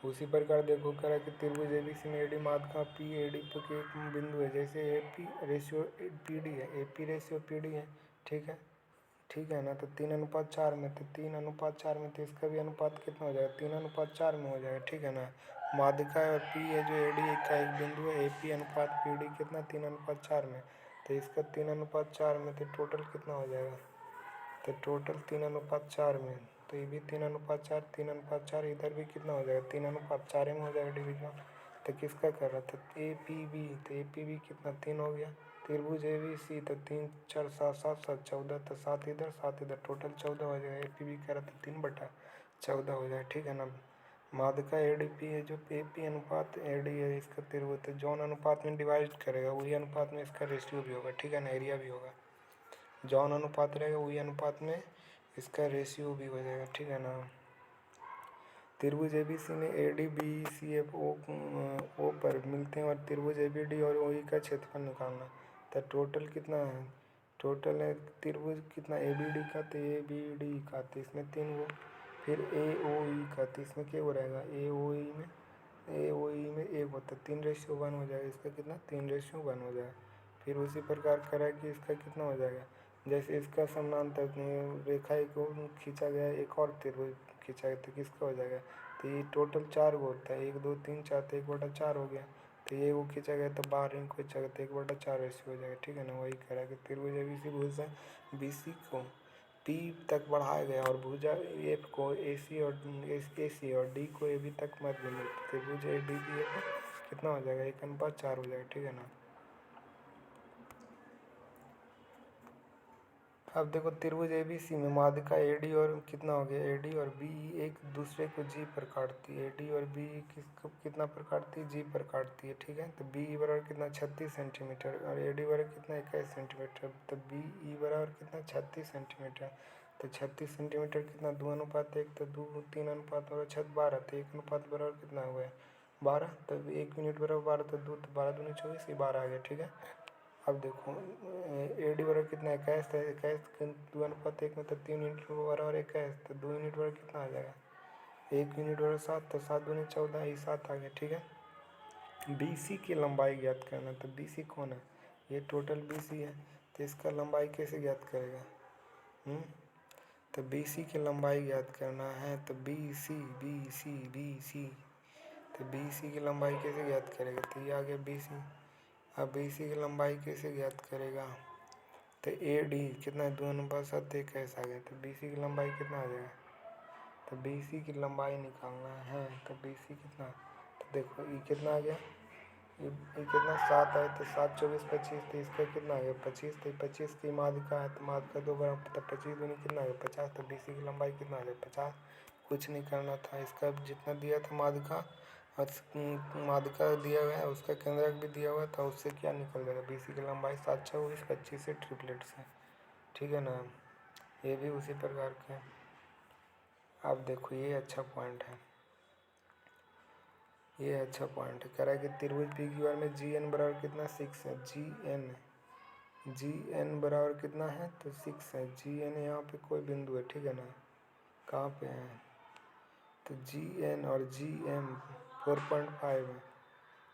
उसी प्रकार देखो कह रहा है कि त्रिभुज ABC में AD माध्यिका PAD के एक बिंदु है, जैसे AP रेशियो PD है, AP रेशियो PD है, ठीक है, ठीक है ना। तो 3:4 में, तो 3:4 में, तो इसका भी अनुपात कितना हो जाएगा 3:4 में हो जाएगा, ठीक है ना। माध्यिका और P है जो AD का एक बिंदु है, AP अनुपात PD कितना 3:4 में, तो इसका 3:4 में, तो टोटल कितना हो जाएगा, तो टोटल 3:4 में, तो ये भी 3:4 3:4, इधर भी कितना हो जाएगा 3:4 में हो जाएगा डिवीजन। तो किसका कर रहा था APB, तो APB कितना 3 हो गया। त्रिभुज ABC, तो 3 4 7 7 7 14, तो 7 इधर टोटल 14 हो जाएगा। APB कह रहा था 3/14 हो जाएगा, ठीक है ना। माध्यिका ADP है जो AP अनुपात AD है इसका त्रिभुज, तो जौन अनुपात में डिवाइड करेगा वही अनुपात में इसका रेशियो भी होगा, ठीक है ना, एरिया भी होगा। जौन अनुपात रहेगा वही अनुपात में इसका रेशियो भी हो जाएगा, ठीक है ना। त्रिभुज ABC में AD BCF O पर मिलते हैं, और त्रिभुज ABD और OE का क्षेत्रफल निकालना। तो टोटल कितना है, टोटल है त्रिभुज कितना ABD का, तो ABD का, तो इसमें 3 वो, फिर AOE का, तो इसमें क्या हो रहेगा AOE में 1 होता है, 3:1 हो जाएगा, इसका कितना 3:1 हो जाएगा। फिर उसी प्रकार करा कि इसका कितना हो जाएगा, जैसे इसका समानांतर रेखा को खींचा गया, एक और त्रिभुज खींचा गया, तो किसका हो जाएगा, तो ये टोटल 4 गो होता है, 1 2 3 4, तो 1/4 हो गया। तो ये वो खींचा गया, तो 12 इनको खींचा गया, तो 1/4 ऐसे हो जाएगा, ठीक है ना। वही करा कि त्रिभुज ABC भुजा BC को P तक बढ़ाया गया, और भुजा F को AC और D को AB तक मध्य में, त्रिभुज ADB कितना हो जाएगा 1:4 हो जाएगा, ठीक है ना। अब देखो त्रिभुज ABC में माध्यिका AD और कितना हो गया AD और BE एक दूसरे को G पर काटती है, AD और BE किसको कितना पर काटती है G पर काटती है, ठीक है। तो BE बराबर कितना 36 सेंटीमीटर, और AD बराबर कितना 21 सेंटीमीटर, तो BE बराबर कितना 36 सेंटीमीटर, तो 36 सेंटीमीटर कितना 2:1, तो 2 3:6 12, तो 1 बराबर कितना हुआ है 12, तो 1 यूनिट बराबर 12, तो 2 तो 12 दूनी 24, ये 12 आ गया, ठीक है। अब देखो AD बराबर कितना 21 है, 21 2:1 में, तो 3 यूनिट बराबर 21, तो 2 यूनिट बराबर कितना आ जाएगा 1 यूनिट बराबर 7, तो 7 दूनी 14, ये 7 आ गया, ठीक है। BC की लंबाई ज्ञात करना। तो BC कौन है? ये टोटल BC है, तो इसका लंबाई कैसे ज्ञात करेगा? तो BC की लंबाई ज्ञात करना है, तो BC। तो BC की लंबाई कैसे ज्ञात करेगा? तो ये आ गया BC। अब BC की लंबाई कैसे ज्ञात करेगा? तो AD कितना, 2:7 कैसा आ गया? तो BC की लंबाई कितना आ जाएगा? तो BC की लंबाई निकालना है, तो BC कितना, तो देखो ये कितना आ गया, ये कितना 7 आए, तो 7 24 25, तो इसका कितना आ गया 25। तो 25 की माध्यिका है, तो माध्यिका 2 बराबर, तो 25 दूनी कितना आ गया 50। तो BC की लंबाई कितना आ गया 50। कुछ नहीं करना था, इसका जितना दिया था माध्यिका और माध्यिका दिया हुआ है, उसका केंद्रक भी दिया हुआ था, उससे क्या निकल जाएगा? BC की लंबाई 7 24 25 से ट्रिपलेट से, ठीक है ना। ये भी उसी प्रकार के हैं। अब देखो ये अच्छा पॉइंट है, ये अच्छा पॉइंट है। कह रहा है कि त्रिभुज PQR में GN बराबर कितना 6 है। GN बराबर कितना है? तो 6 है। GN यहाँ पे कोई बिंदु है, ठीक है ना, कहाँ पे है? तो GN और GM 4.5 है,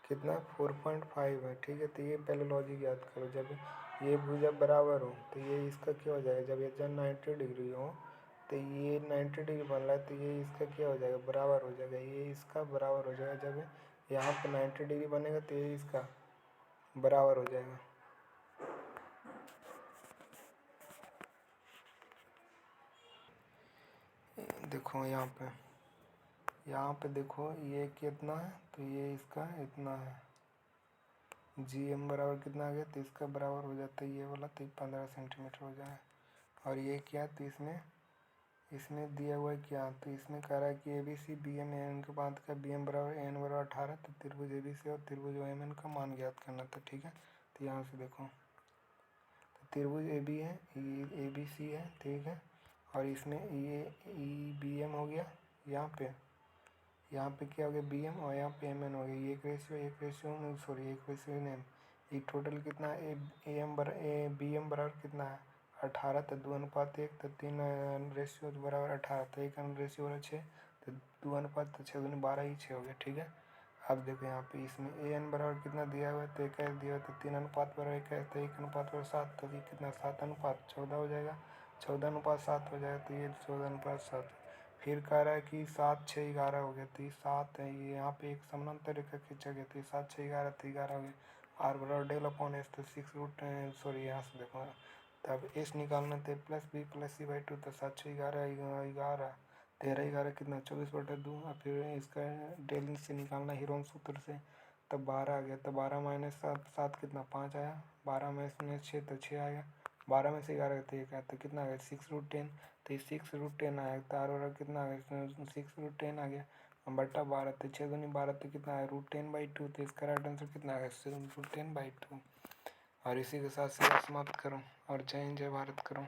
कितना 4.5 है, ठीक है। तो ये पहले लॉजिक याद करो, जब ये भुजा बराबर हो तो ये इसका क्या हो जाएगा? जब ये 90 डिग्री हो तो ये 90 डिग्री बन रहा है, तो ये इसका क्या हो जाएगा? बराबर हो जाएगा, ये इसका बराबर हो जाएगा। जब यहाँ पे 90 डिग्री बनेगा तो ये इसका बराबर हो जाएगा। देखो यहाँ पे देखो ये कितना है, तो ये इसका इतना है। GM बराबर कितना आ गया? तो इसका बराबर हो जाता है ये वाला, तो 15 सेंटीमीटर हो जाएगा। और ये क्या, तो इसमें दिया हुआ है क्या, तो इसमें कह रहा है कि ABC BM एन के बाद का BM बराबर N बराबर 18। तो त्रिभुज ABC और त्रिभुज OMN का मान ज्ञात करना था, ठीक है। तो यहाँ से देखो, तो त्रिभुज AB है, ये ABC है, ठीक है, और इसमें ये BM हो गया, यहाँ पे क्या हो गया BM, और यहाँ पे MN हो गया। ये एक रेशियो सॉरी एक रेशियो नहीं, ये टोटल कितना है? BM बराबर कितना है 18, तो 2:1, तो 3 रेशियो बराबर 18, तो 1 रेशियो बराबर 6, तो 2:6, तो 6 दूनी 12 ही 6 हो गया, ठीक है। अब देखो यहाँ पे इसमें AN बराबर कितना दिया हुआ है? तो 21 दिया हुआ है, तो 3:1 बराबर 21, तो 1:7, तो ये कितना 7:14 हो जाएगा, 14:7 हो जाएगा, तो ये 14:7। फिर कह रहा है कि 7 6 11 हो गया, तो ये 7 है, ये यहाँ पे एक समानांतर रेखा खींचा गया, तो ये 7 6 11, तो 11 हो गया। R बराबर डेल अपॉन एस, तो 6 रूट सॉरी यहाँ से देखो, तब एस निकालना थे +B+C/2, तो 7 6 11 11 13 11 कितना 24/2, और फिर इसका डेल से निकालना हीरोन सूत्र से, तब 12 आ गया। तो 12 माइनस 7 कितना 5 आया, 12 माइनस 6 तो 6 आया, 12 में से 11 तो 1 आया, तो कितना आ गया 6√10, तो 6√10 आया। तो आर वाला कितना आ गया 6√10 आ गया बट्टा 12, तो 6 दूनी 12, तो कितना आया √10/2, तो इसका राइट आंसर कितना आ गया √10/2। और इसी के साथ से समाप्त करो, और जय हिंद जय भारत करो।